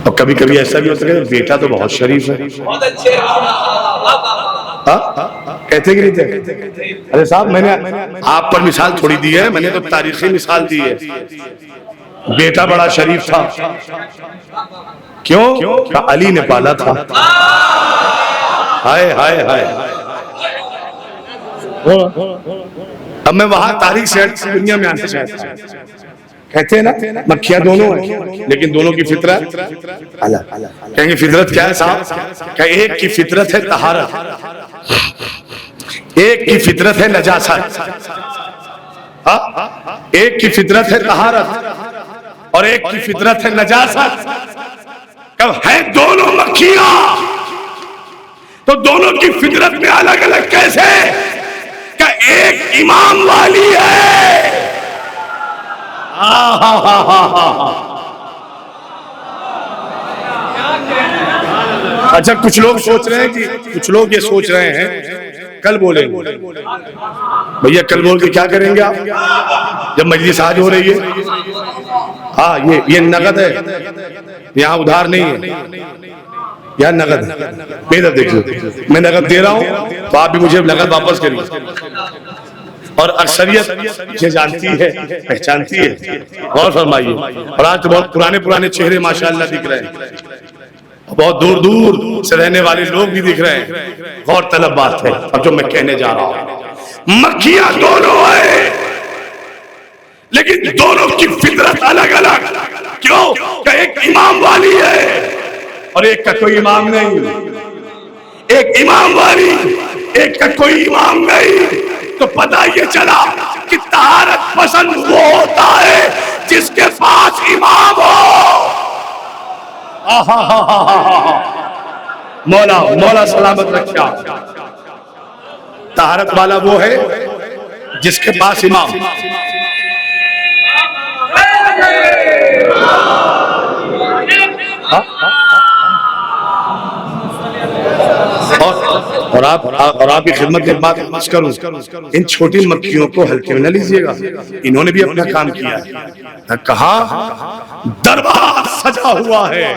[SPEAKER 1] اور کبھی کبھی ایسا بھی ہوتا ہے بیٹا تو بہت شریف ہے. کہتے کہ نہیں تھے؟ ارے صاحب میں نے آپ پر مثال تھوڑی دی ہے, میں نے تو تاریخی مثال دی ہے. بیٹا بڑا شریف تھا, کیوں کہ علی نے پالا تھا. ہائے ہائے ہائے. اب میں وہاں تاریخ سے دنیا میں آنا چاہتا ہوں. کہتے ہیں نا مکھیاں دونوں ہیں لیکن دونوں کی فطرت الگ. کہیں گے فطرت کیا ہے صاحب؟ کہ ایک کی فطرت ہے طہارت, ایک کی فطرت ہے نجاست. ایک کی فطرت ہے طہارت اور ایک کی فطرت ہے نجاست. کب ہے دونوں مکھیاں تو دونوں کی فطرت میں الگ الگ کیسے؟ کہ ایک امام والی ہے. اچھا کچھ لوگ سوچ رہے ہیں کہ کچھ لوگ یہ سوچ رہے ہیں کل بولیں گے. بھیا کل بول کے کیا کریں گے آپ جب مجلس آج ہو رہی ہے؟ ہاں یہ نقد ہے, یہاں ادھار نہیں ہے, یہاں نقد ہے. میرا دیکھو میں نقد دے رہا ہوں تو آپ بھی مجھے نقد واپس کریے. اور اکثریت یہ جانتی ہے پہچانتی ہے. غور فرمائیے. اور آج تو بہت پرانے چہرے ماشاءاللہ دکھ رہے ہیں, بہت دور دور سے رہنے والے لوگ بھی دکھ رہے ہیں. غور طلب بات ہے اب جو میں کہنے جا رہا ہوں. مکھیاں دونوں ہیں لیکن دونوں کی فطرت الگ الگ. کیوں کہ ایک امام والی ہے اور ایک کا کوئی امام نہیں. ایک امام والی ایک کا کوئی امام نہیں. تو پتہ یہ چلا کہ طہارت پسند وہ ہوتا ہے جس کے پاس امام ہو. مولا سلامت رکھا. طہارت والا وہ ہے جس کے پاس امام. اور آپ کی خدمت میں بات کروں, ان چھوٹی مکھیوں کو ہلکے میں نہ لیجیے گا. انہوں نے بھی اپنا کام کیا ہے. کہا دربار سجا ہوا ہے,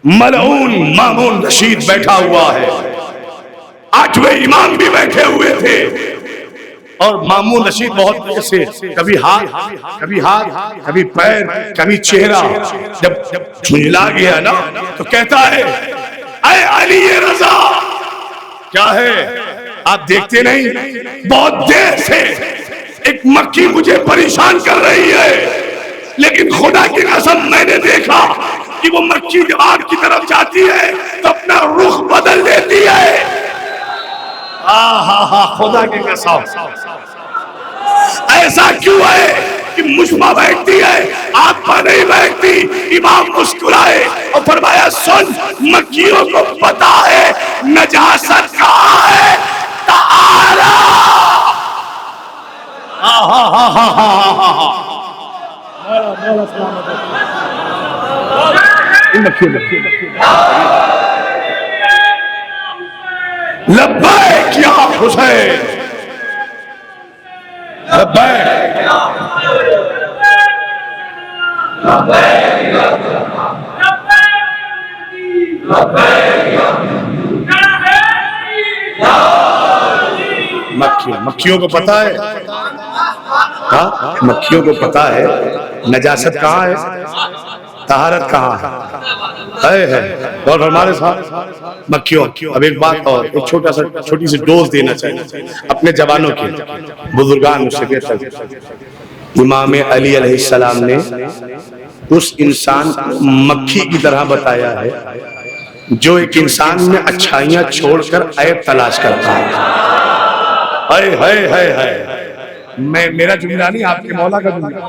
[SPEAKER 1] ملعون مامون رشید بیٹھا ہوا ہے، 8ویں امام بھی بیٹھے ہوئے تھے، اور مامون رشید بہت ایسے کبھی ہاتھ کبھی پیر کبھی چہرہ، جب جھنجلا گیا نا تو کہتا ہے اے علی رضا، کیا ہے آپ دیکھتے نہیں بہت دیر سے ایک مکھی مجھے پریشان کر رہی ہے، لیکن خدا کی قسم میں نے دیکھا کہ وہ مکھی جب آپ کی طرف جاتی ہے تو اپنا رخ بدل دیتی ہے۔ خدا کی قسم ایسا کیوں ہے کہ مشبہ بیٹھتی ہے آپ پر نہیں بیٹھتی؟ امام مسکرائے اور فرمایا سن، مکھیوں کو پتا ہے نجاست کہاں ہے، تعالی لبیک یا حسین، لبیک مکھیوں کو پتا ہے، ہاں مکھیوں کو پتا ہے نجاست کہاں ہے، طہارت کہاں ہے۔ اور ہمارے ساتھ مکھیوں، اب ایک بات اور، ایک چھوٹی سی ڈوز دینا چاہیے اپنے جوانوں کے، بزرگان مجھ سے کہتے ہیں امام علی علیہ السلام نے اس انسان کو مکھی کی طرح بتایا ہے جو ایک انسان میں اچھائیاں چھوڑ کر عیب تلاش کرتا ہے۔ میرا جملہ نہیں، آپ کے مولا کا جملہ۔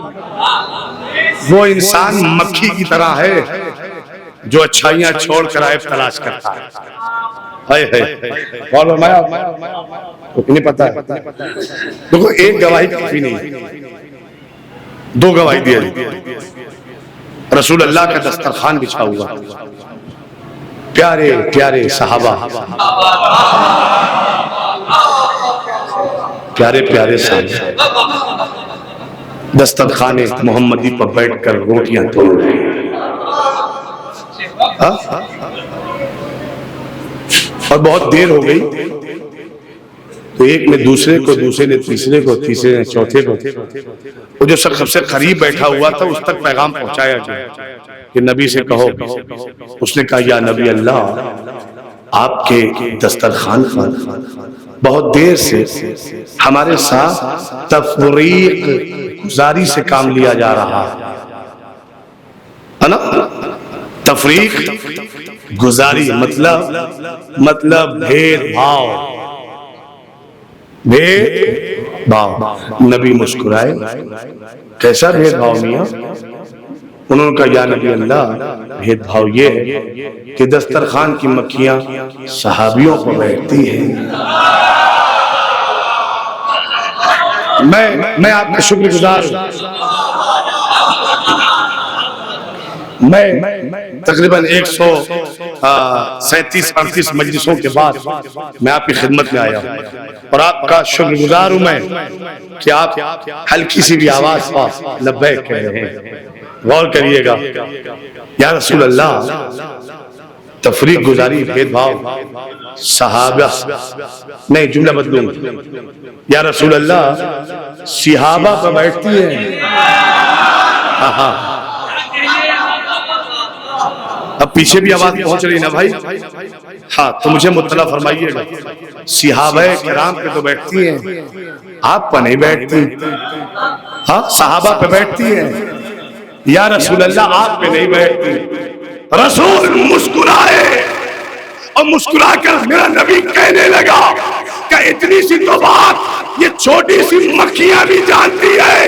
[SPEAKER 1] وہ انسان مکھی کی طرح ہے جو اچھائیاں چھوڑ کر عیب تلاش کرتا ہے۔ انہیں پتا ہے، دیکھو ایک گواہی کافی نہیں، 2 گواہی دیا۔ رسول اللہ کا دسترخوان بچھا ہوا، پیارے پیارے صحابہ، پیارے پیارے صحابہ دسترخوان محمدی پر بیٹھ کر روٹیاں توڑ رہے ہیں، اور بہت دیر ہو گئی تو ایک نے دوسرے کو، دوسرے نے تیسرے کو، تیسرے نے چوتھے کو، وہ جو سب سے قریب بیٹھا ہوا تھا اس تک پیغام پہنچایا گیا کہ نبی سے کہو۔ اس نے کہا یا نبی اللہ، آپ کے دسترخوان پر بہت دیر سے ہمارے ساتھ تفریق گزاری سے کام لیا جا رہا ہے نا۔ تفریق گزاری مطلب بھید بھاؤ۔ نبی مسکرائے، کیسا بھید بھاؤ میاں؟ انہوں نے کہا یا نبی اللہ، بھید بھاؤ یہ ہے کہ دسترخوان کی مکھیاں صحابیوں پر بیٹھتی ہیں۔ میں آپ کا شکر گزار ہوں۔ میں تقریباً 137-38 مجلسوں کے بعد میں آپ کی خدمت میں آیا ہوں، اور آپ کا شکر گزار ہوں میں کہ آپ ہلکی سی بھی آواز پر لبیک کہہ رہے ہیں۔ غور کریے گا، یا رسول اللہ، تفریق گزاری، بھید بھاؤ، صحابہ نہیں، جملہ بدلوں، یا رسول اللہ صحابہ پر بیٹھتی ہیں۔ اب پیچھے بھی آواز پہنچ رہی نا بھائی؟ ہاں تو مجھے مطلع فرمائیے گا، صحابہ کرام پہ تو بیٹھتی ہیں، آپ پہ نہیں بیٹھتی۔ ہاں صحابہ پہ بیٹھتی ہیں، یا رسول اللہ آپ پہ نہیں بیٹھتی۔ رسول مسکرائے، اور مسکرا کر میرا نبی کہنے لگا کہ اتنی سی تو بات یہ چھوٹی سی مکھیاں بھی جانتی ہے،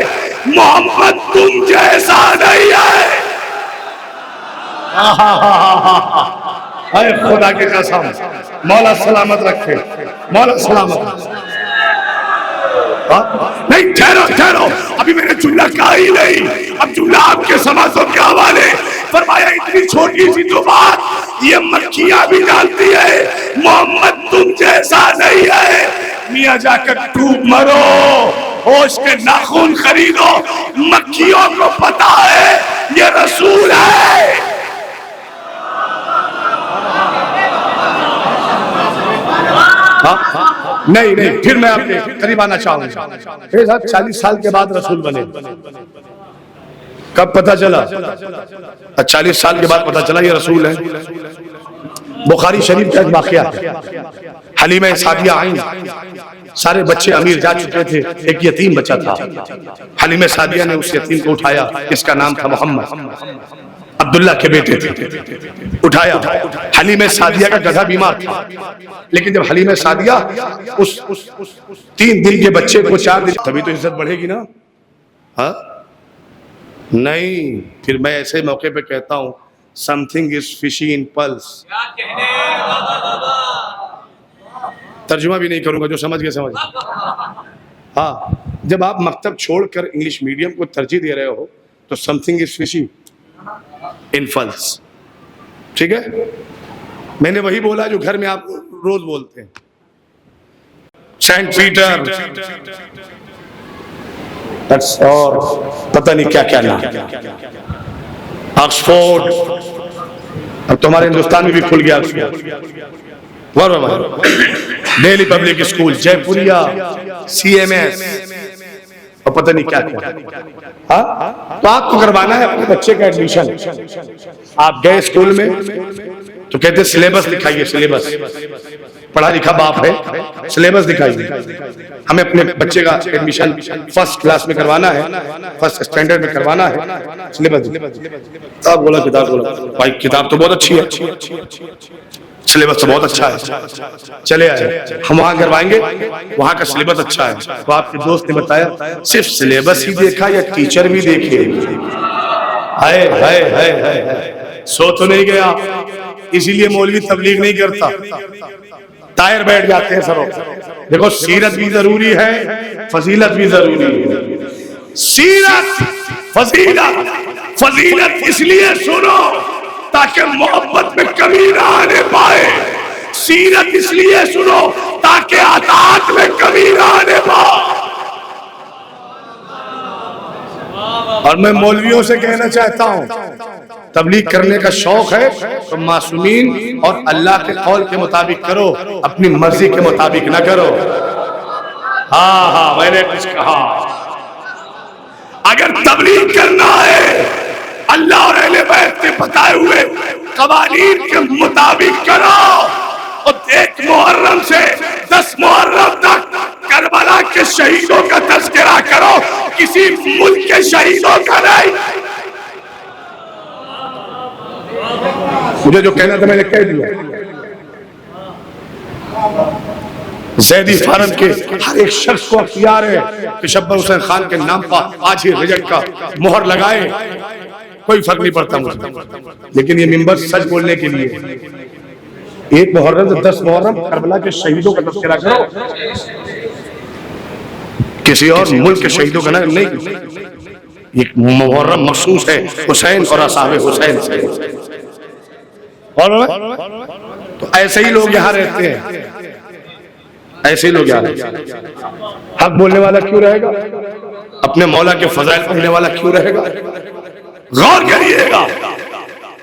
[SPEAKER 1] محمد تم جیسا نہیں ہے۔ اے خدا کی قسم، مولا سلامت رکھے، مولا سلامت رکھے۔ نہیں ٹھہرو، ابھی میں نے جملہ کہا ہی نہیں، اب جملہ آپ کے سماعتوں کے حوالے۔ فرمایا اتنی چھوٹی سی تو بات یہ مکھیاں بھی جانتی ہے، محمد تم جیسا نہیں ہے۔ میاں جا کر ڈوب مرو، ہوش کے ناخن خریدو، مکھیوں کو پتا ہے یہ رسول ہے۔ نہیں نہیں، پھر میں آپ کے قریب آنا چاہوں گا. 40 سال کے بعد رسول بنے. کب پتہ چلا؟ 40 سال کے بعد پتہ چلا یہ رسول ہے. بخاری شریف کا ایک واقعہ ہے. حلیمہ سعدیہ آئیں، سارے بچے امیر جا چکے تھے، ایک یتیم بچہ تھا. حلیمہ سعدیہ نے اس یتیم کو اٹھایا، اس کا نام تھا محمد، عبداللہ کے بیٹے تھے. اٹھایا. حلیمہ سعدیہ کا گدھا بیمار تھا، لیکن جب حلیمہ سعدیہ اس 3 دن کے بچے کو 4 دن، تبھی تو عزت بڑھے گی نا. ہاں نہیں، پھر میں ایسے موقع پہ کہتا ہوں something is fishy in pulse. ترجمہ بھی نہیں کروں گا، جو سمجھ گئے سمجھ. ہاں، جب آپ مکتب چھوڑ کر انگلش میڈیم کو ترجیح دے رہے ہو تو something is fishy in pulse. ٹھیک ہے، میں نے وہی بولا جو گھر میں آپ روز بولتے ہیں. سینٹ پیٹر اور پتہ نہیں کیا کیا نام، آکسفورڈ، اب تمہارے ہندوستان میں بھی کھل گیا. دہلی پبلک اسکول، جے پوریا، CMS اور پتہ نہیں کیا کیا. تو آپ کو کروانا ہے اپنے بچے کا ایڈمیشن. آپ گئے اسکول میں تو کہتے سلیبس دکھائیے. سلیبس، پڑھا لکھا باپ ہے، سلیبس دکھائیے. ہمیں اپنے بچے کا ایڈمیشن 1st کلاس میں کروانا ہے، 1st اسٹینڈرڈ میں کروانا ہے. سلیبس کتاب بولا، کتاب بولا بھائی کتاب تو بہت اچھی ہے، سلیبس تو بہت اچھا ہے. چلے آئے، ہم وہاں کروائیں گے، وہاں کا سلیبس اچھا ہے. تو آپ کے دوست نے بتایا صرف سلیبس ہی دیکھا یا ٹیچر بھی دیکھے؟ ہائے ہائے ہائے ہائے، سو تو نہیں گیا. اسی لیے مولوی تبلیغ نہیں کرتا، ٹائر بیٹھ جاتے ہیں سروں. دیکھو سیرت بھی ضروری ہے، فضیلت بھی ضروری ہے. سیرت، فضیلت. فضیلت اس لیے سنو تاکہ محبت میں کمی نہ آنے پائے. سیرت اس لیے سنو تاکہ عطاعت میں کمی نہ آنے پائے. اور میں مولویوں سے کہنا چاہتا ہوں، تبلیغ کرنے کا شوق ہے تو معصومین اور اللہ کے قول کے مطابق کرو، اپنی مرضی کے مطابق نہ کرو. ہاں میں نے کچھ کہا. اگر تبلیغ کرنا ہے اللہ اور اہل بیت کے بتائے ہوئے قوانین کے مطابق کرو. اور 1 محرم سے 10 محرم تک کربلا کے شہیدوں کا تذکرہ کرو، کسی ملک کے شہیدوں کا نہیں. مجھے جو کہنا تھا میں نے کہہ دیا. زیدی فارم کے ہر ایک شخص کو اختیار ہے کہ شبر حسین خان کے نام پر آج ہی رجب کا مہر لگائے، کوئی فرق نہیں پڑتا مجھے. لیکن یہ منبر سچ بولنے کے لیے 1 محرم سے 10 محرم کربلا کے شہیدوں کا تذکرہ کرو، کسی اور ملک کے شہیدوں کا نہیں. یہ محرم مخصوص ہے حسین اور اصحاب حسین سے. تو ایسے ہی لوگ یہاں رہتے ہیں، ایسے ہی لوگ یہاں رہتے ہیں. حق بولنے والا کیوں رہے گا؟ اپنے مولا کے فضائل پڑھنے والا کیوں رہے گا؟ غور کریے گا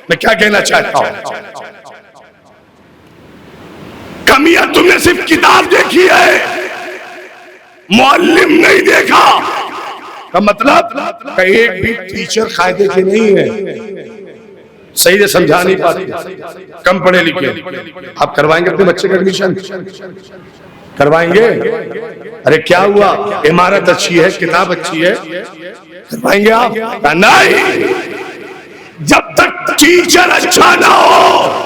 [SPEAKER 1] میں کیا کہنا چاہتا ہوں. کمیاں تم نے صرف کتاب دیکھی ہے، معلم نہیں دیکھا. کا مطلب کہ ایک بھی ٹیچر قاعدے کے نہیں ہے، صحیح سے سمجھا نہیں پاتے، کم پڑھے لکھے. آپ کروائیں گے اپنے بچے کا ایڈمیشن؟ کروائیں گے؟ ارے کیا ہوا، عمارت اچھی ہے، کتاب اچھی ہے، کروائیں گے آپ؟ نہیں. جب تک ٹیچر اچھا نہ ہو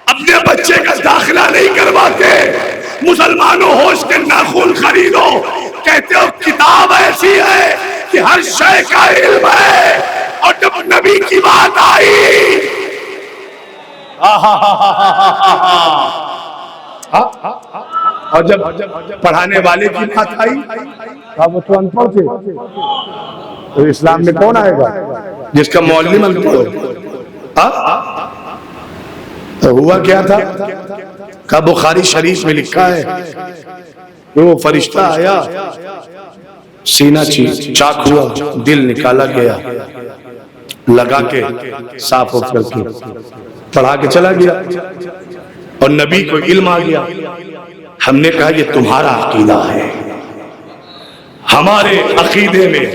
[SPEAKER 1] اپنے بچے کا داخلہ نہیں کرواتے. مسلمانوں ہوش کے ناخن خریدو. کہتے ہو کتاب ایسی ہے کہ ہر شے کا علم ہے، اور جب نبی کی بات آئی اور جب پڑھانے والے کی بات آئی وہ تو ان پڑھ تھے. تو اسلام میں کون آئے گا جس کا معلم ان پڑھ ہو؟ تو ہوا کیا تھا کہ بخاری شریف میں لکھا ہے کہ وہ فرشتہ آیا، سینہ چاک ہوا، دل نکالا گیا، لگا کے صاف کر کے پڑھا کے چلا گیا، اور نبی کو علم آ گیا. ہم نے کہا یہ تمہارا عقیدہ ہے، ہمارے عقیدے میں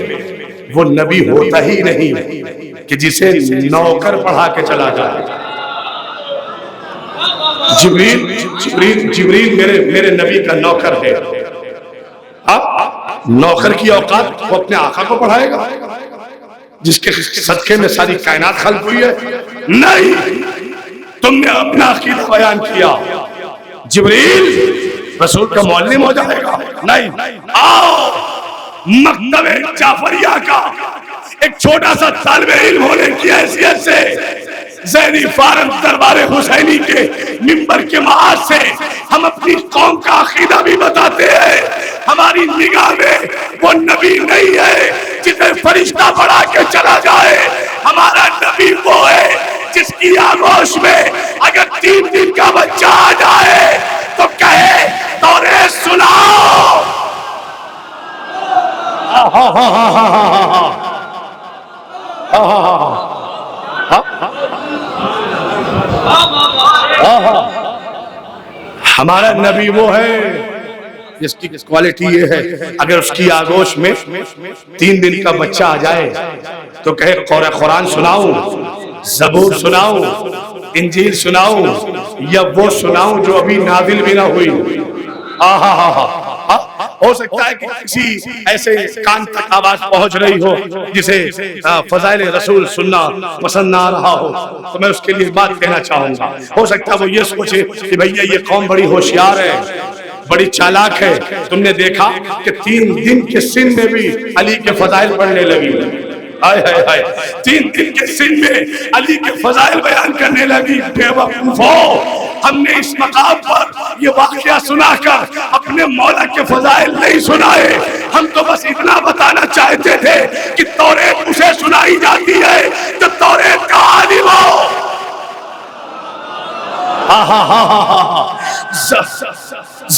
[SPEAKER 1] وہ نبی ہوتا ہی نہیں کہ جسے نوکر پڑھا کے چلا جائے۔ جبریل میرے نبی کا نوکر ہے۔ نوکر کی اوقات وہ اپنے آقا کو پڑھائے گا جس کے صدقے میں ساری کائنات خلق ہوئی ہے؟ نہیں، تم نے اپنا عقیدہ بیان کیا، جبریل رسول کا معلم ہو جائے گا؟ نہیں، آؤ مکتب جعفریہ کا ایک چھوٹا سا طالب علم ہونے کی حیثیت سے زینی فارغ دربار حسینی کے منبر کے معاذ سے ہم اپنی قوم کا عقیدہ بھی بتاتے ہیں۔ ہماری نگاہ میں وہ نبی نہیں ہے جسے فرشتہ بڑھا کے چلا جائے، ہمارا نبی وہ ہے جس کی آغوش میں اگر 3 دن کا بچہ آ جائے تو کہے توریت سناؤ۔ ہمارا نبی وہ ہے جس کی کوالٹی یہ ہے اگر اس کی آغوش میں 3 دن کا بچہ آ جائے تو کہے قرآن سناؤں، زبور سناؤں، انجیل سناؤں، یا وہ سناؤں جو ابھی نازل بھی نہ ہوئی۔ ہو سکتا ہے کہ کسی ایسے کان تک آواز پہنچ رہی ہو جسے فضائل رسول سننا پسند نہ آ رہا ہو، تو میں اس کے لیے بات کہنا چاہوں گا۔ ہو سکتا ہے وہ یہ سوچے کہ بھئیہ یہ قوم بڑی ہوشیار ہے، بڑی چالاک ہے، تم نے دیکھا کہ 3 دن کے سن میں بھی علی کے فضائل پڑھنے لگی۔ 3 دن کے سن میں علی کے فضائل بیان کرنے لگی۔ بے وقوفو، ہم نے اس مقام پر یہ واقعہ سنا کر اپنے مولا کے فضائل نہیں سنائے، ہم تو بس اتنا بتانا چاہتے تھے کہ توریت اسے سنائی جاتی ہے جو توریت کا عالم ہو۔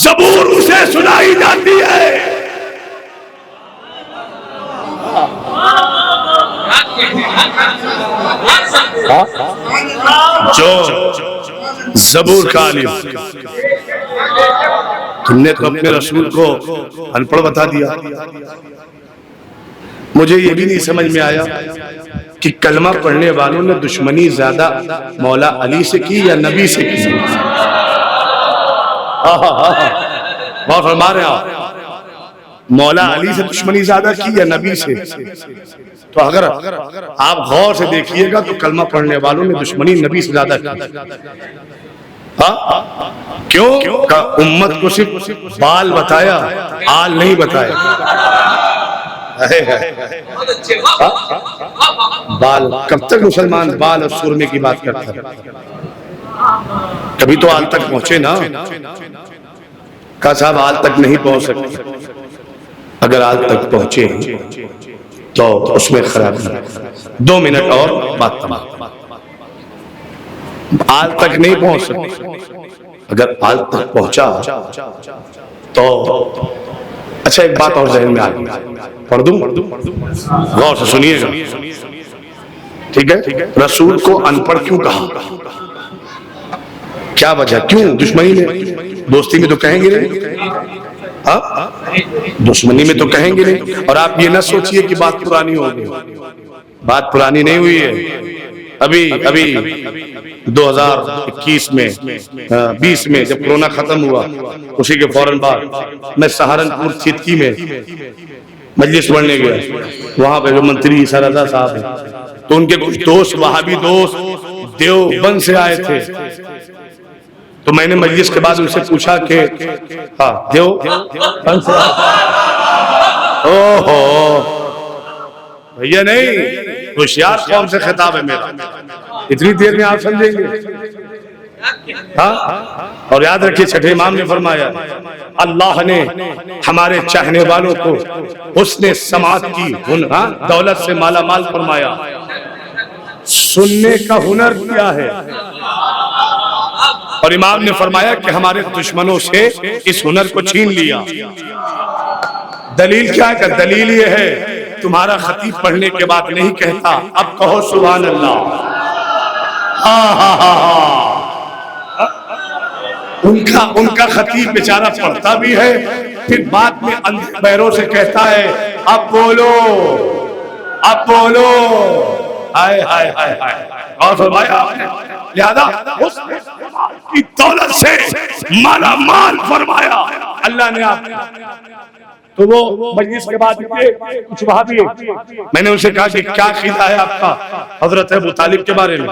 [SPEAKER 1] زبور اسے سنائی جاتی ہے جو زبور کا عالم۔ تم نے تو اپنے رسول کو ان پڑھ بتا دیا۔ مجھے یہ بھی نہیں سمجھ میں آیا کہ کلمہ پڑھنے والوں نے دشمنی زیادہ مولا علی سے کی یا نبی سے کی؟ بہت فرما رہے ہیں آپ، مولا علی سے دشمنی زیادہ کی یا نبی سے؟ تو اگر آپ غور سے دیکھیے گا تو کلمہ پڑھنے والوں نے دشمنی نبی سے زیادہ کی۔ کیوں کہ امت کو صرف بال بتایا، آل نہیں بتایا۔ بال کب تک مسلمان بال اور سرمے کی بات کرتا ہے؟ کبھی تو آل تک پہنچے نا۔ کہا صاحب آل تک نہیں پہنچ سکتے، اگر آل تک پہنچے تو اس میں خراب نہیں۔ 2 منٹ اور بات تمام۔ آل تک نہیں پہنچ سکتے، اگر آل تک پہنچا تو اچھا ایک بات اور ذہن میں آ گئی، پڑھ دوں؟ غور سے سنیے گا، ٹھیک ہے؟ رسول کو ان پڑھ کیوں کہا؟ کیا وجہ؟ کیوں؟ دشمنی میں، دوستی میں تو کہیں گے نہیں، دشمنی میں تو کہیں گے نہیں۔ اور آپ یہ نہ سوچئے کہ بات پرانی ہو گئی، بات پرانی نہیں ہوئی ہے۔ ابھی 2021 میں 20 میں جب کرونا ختم ہوا اسی کے فوراً بعد میں سہارنپور تھیتکی میں مجلس پڑھنے گیا، وہاں پہ جو منتری عیسیٰ رضا صاحب ہیں تو ان کے کچھ دوست وہابی دوست دیوبند سے آئے تھے، تو میں نے مجلس کے بعد ان سے پوچھا کہ دیوبند سے بھیا نہیں، ہوشیار قوم سے خطاب ہے میرا، اتنی دیر میں آپ سمجھیں گے؟ اور یاد رکھیے چھٹے امام نے فرمایا اللہ نے ہمارے چاہنے والوں کو حسن سماعت کی دولت سے مالا مال فرمایا، سننے کا ہنر کیا ہے، اور امام نے فرمایا کہ ہمارے دشمنوں سے اس ہنر کو چھین لیا۔ دلیل کیا ہے؟ کہ دلیل یہ ہے تمہارا خطیب پڑھنے کے بعد نہیں کہتا اب کہو سبحان اللہ۔ ان کا ان کا خطیب بیچارہ پڑھتا بھی ہے، پھر بعد میں اندھے بہروں سے کہتا ہے اب بولو اب بولو. ہائے ہائے ہائے ہائے. اور فرمایا آپ نے لہذا اس کی دولت سے مالا مال فرمایا اللہ نے. آپ تو وہ مجلس کے بعد کچھ وہاں بھی میں نے ان سے کہا کہ کیا عقیدہ ہے آپ کا حضرت ابو طالب کے بارے میں؟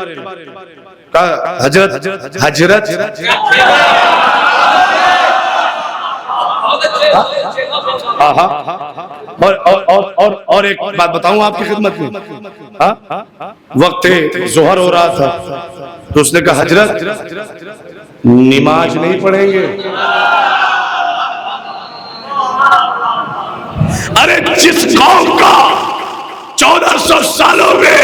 [SPEAKER 1] کہا حضرت اور ایک بات بتاؤں آپ کی خدمت میں. وقت ظہر ہو رہا تھا تو اس نے کہا حضرت نماز نہیں پڑھیں گے. ارے جس قوم کا 1400 سالوں میں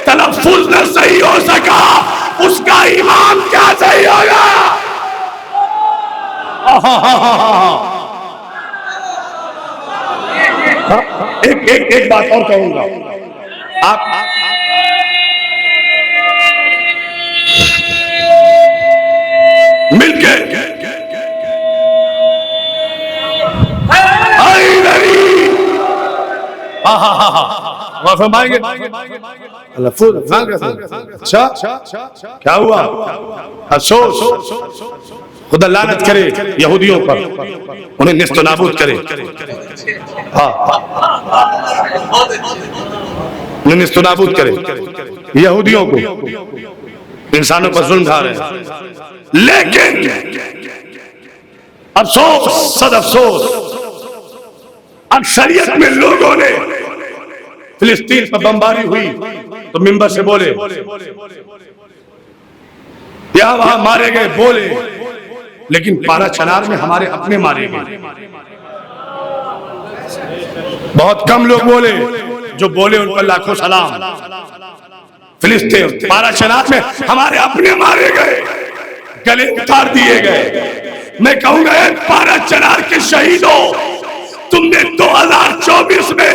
[SPEAKER 1] تلفظ نہ صحیح ہو سکا اس کا امام کیا صحیح ہوگا؟ ایک بات اور کہوں گا. آپ مل کے فرمائیں گے اچھا کیا ہوا؟ افسوس خدا لعنت کرے یہودیوں پر، انہیں نیست و نابود کرے. انہیں نیست و نابود کرے یہودیوں کو. انسانوں پر ظلم ڈھا رہے ہیں. لیکن افسوس صد افسوس اکثریت میں لوگوں نے فلسطین پر بمباری ہوئی تو منبر سے بولے، یہاں وہاں مارے گئے بولے، لیکن پارا چنار میں ہمارے اپنے مارے گئے. بہت کم لوگ بولے، جو بولے ان پر لاکھوں سلام. فلسطین پارا چنار میں ہمارے اپنے مارے گئے، گلے اتار دیے گئے. میں کہوں گا پارا چنار کے شہیدوں، تم نے 2024 میں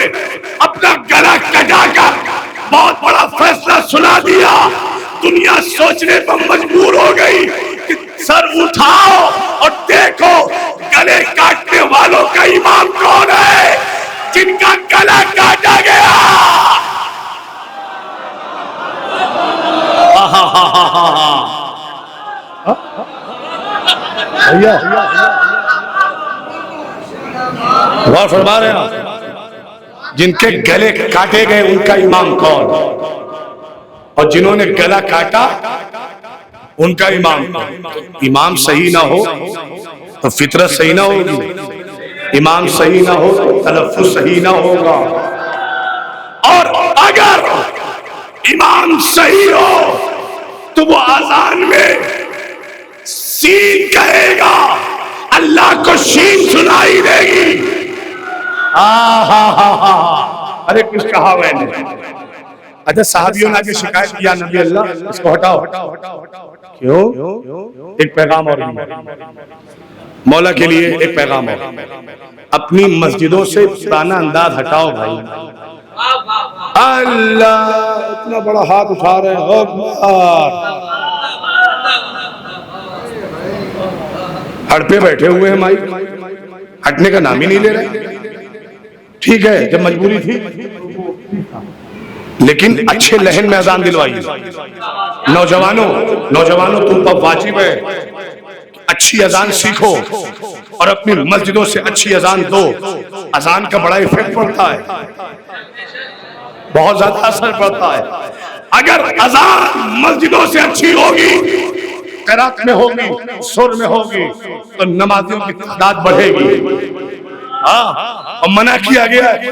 [SPEAKER 1] اپنا گلا کٹا کر بہت بڑا فیصلہ سنا دیا. دنیا سوچنے پر مجبور ہو گئی کہ سر اٹھاؤ اور دیکھو گلے کاٹنے والوں کا امام کون ہے جن کا گلا کاٹا گیا. غور فرما رہے ہیں جن کے گلے کاٹے گئے ان کا امام کون، اور جنہوں نے گلا کاٹا ان کا امام کون. امام صحیح نہ ہو تو فطرت صحیح نہ ہوگی، امام صحیح نہ ہو تو تلفظ صحیح نہ ہوگا. اور اگر امام صحیح ہو تو وہ اذان میں سین کہے گا، اللہ کو شین سنائی دے گی. ارے کچھ کہا میں نے. اچھا صحابیوں نے آگے شکایت کیا نبی اللہ اس کو ہٹاؤ. کیوں؟ ایک پیغام اور مولا کے لیے ایک پیغام اور. اپنی مسجدوں سے پرانا انداز ہٹاؤ بھائی. اللہ اتنا بڑا ہاتھ اٹھا رہے ہیں. ہڑ پہ بیٹھے ہوئے ہیں مائی، ہٹنے کا نام ہی نہیں لے رہے. ٹھیک ہے جب مجبوری تھی، لیکن اچھے لہن میں اذان دلوائیے. نوجوانوں تم پر واجب ہے اچھی اذان سیکھو اور اپنی مسجدوں سے اچھی اذان دو. اذان کا بڑا ایفیکٹ پڑتا ہے، بہت زیادہ اثر پڑتا ہے. اگر اذان مسجدوں سے اچھی ہوگی، قرات میں ہوگی، سر میں ہوگی، تو نمازیوں کی تعداد بڑھے گی. اور منع کیا گیا ہے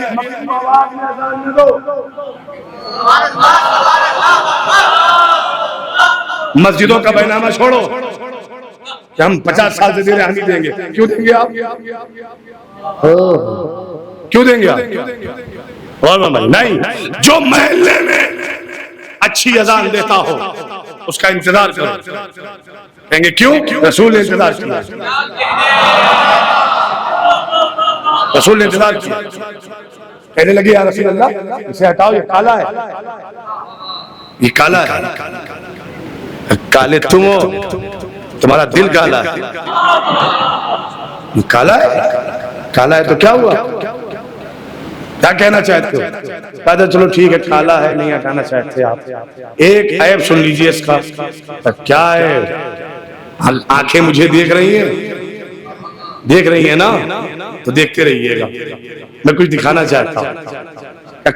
[SPEAKER 1] مسجدوں کا بیانامہ چھوڑو کہ ہم 50 سال سے دے رہے، ہم نہیں دیں گے. کیوں دیں گے آپ؟ کیوں دیں گے آپ؟ نہیں، جو محلے میں اچھی اذان دیتا ہو اس کا انتظار کرو. کہیں گے کیوں؟ رسول نے انتظار کیا، رسول نے انتظار کیا. کہنے لگے یا رسول اللہ اسے ہٹاؤ، یہ کالا ہے، یہ کالا ہے. کالے تم ہو تمہارا دل کالا ہے. کالا ہے؟ کالا ہے تو کیا ہوا؟ کیا کہنا چاہتے ہو؟ کہا چلو ٹھیک ہے کالا ہے نہیں ہٹانا چاہتے آپ. ایک عیب سن لیجئے اس کا. کیا ہے؟ آنکھیں مجھے دیکھ رہی ہیں؟ دیکھ رہی ہیں نا؟ تو دیکھتے رہیے گا. میں کچھ دکھانا چاہتا ہوں.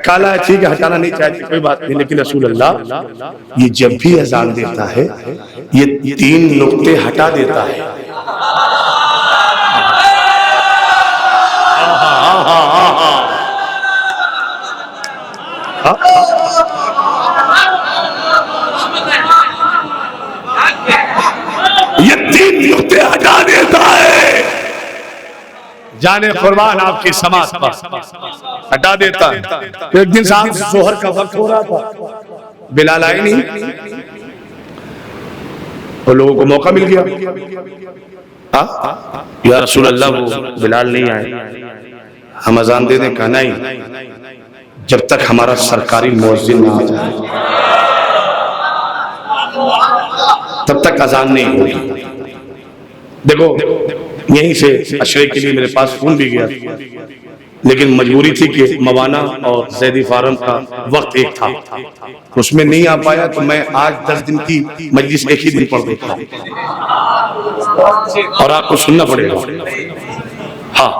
[SPEAKER 1] کالا ہے ٹھیک ہے ہٹانا نہیں چاہتے کوئی بات نہیں، لیکن رسول اللہ یہ جب بھی اذان دیتا ہے یہ 3 نقطے ہٹا دیتا ہے. یہ 3 نقطے ہٹا دیتا ہے. جانے قربان آپ کی سماعت پر ہٹا دیتا ہے. ایک دن صاحب ظہر کا وقت ہو رہا تھا، بلال آئے نہیں اور لوگوں کو موقع مل گیا. یا رسول اللہ وہ بلال نہیں آئے، ہم اذان دے دیں؟ کہا نہیں، جب تک ہمارا سرکاری مؤذن نہ آ جائے تب تک اذان نہیں ہوگی. دیکھو یہیں سے عشرے کے لیے میرے پاس فون بھی گیا، لیکن مجبوری تھی کہ موانا اور زیدی فارم کا وقت ایک تھا، اس میں نہیں آ پایا تو میں آج 10 دن کی مجلس ایک ہی دن پڑھ دیتا ہوں اور آپ کو سننا پڑے گا. ہاں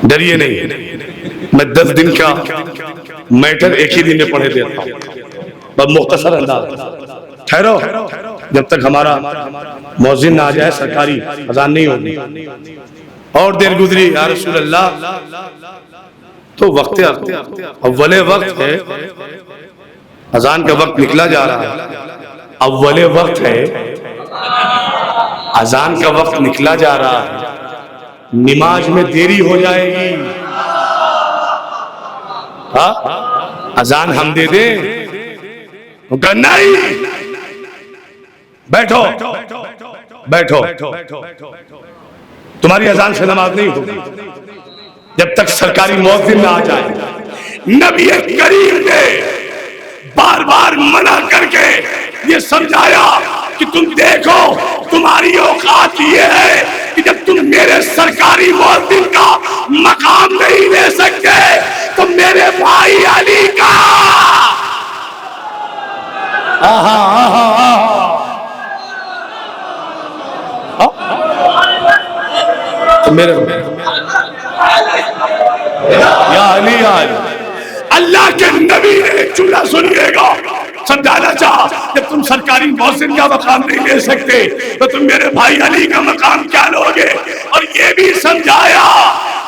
[SPEAKER 1] ڈریے نہیں، میں 10 دن کا میٹر ایک ہی دن میں پڑھے دیتا ہوں بس مختصر انداز. ٹھہرو جب تک ہمارا مؤذن نہ آ جائے سرکاری اذان نہیں ہوگی. اور دیر گزری یا رسول اللہ تو وقت اول وقت ہے، اذان کا وقت نکلا جا رہا ہے. اول وقت ہے، اذان کا وقت نکلا جا رہا ہے، نماز میں دیری ہو جائے گی. اذان ہم دے دیں؟ نہیں، بیٹھو بیٹھو، تمہاری اذان سے نماز نہیں ہوگی جب تک سرکاری مؤذن نہ آ جائے. نبی کریم نے بار بار منع کر کے یہ سمجھایا کہ تم دیکھو تمہاری اوقات یہ ہے کہ جب تم میرے سرکاری مؤذن کا مقام نہیں لے سکتے تو میرے بھائی علی کا میرے یا علی آج اللہ کے نبی نے ایک جملہ سنیے گا سمجھانا چاہا، جب تم سرکاری مؤذن کا مقام نہیں لے سکتے تو تم میرے بھائی علی کا مقام کیا لوگے. اور یہ بھی سمجھایا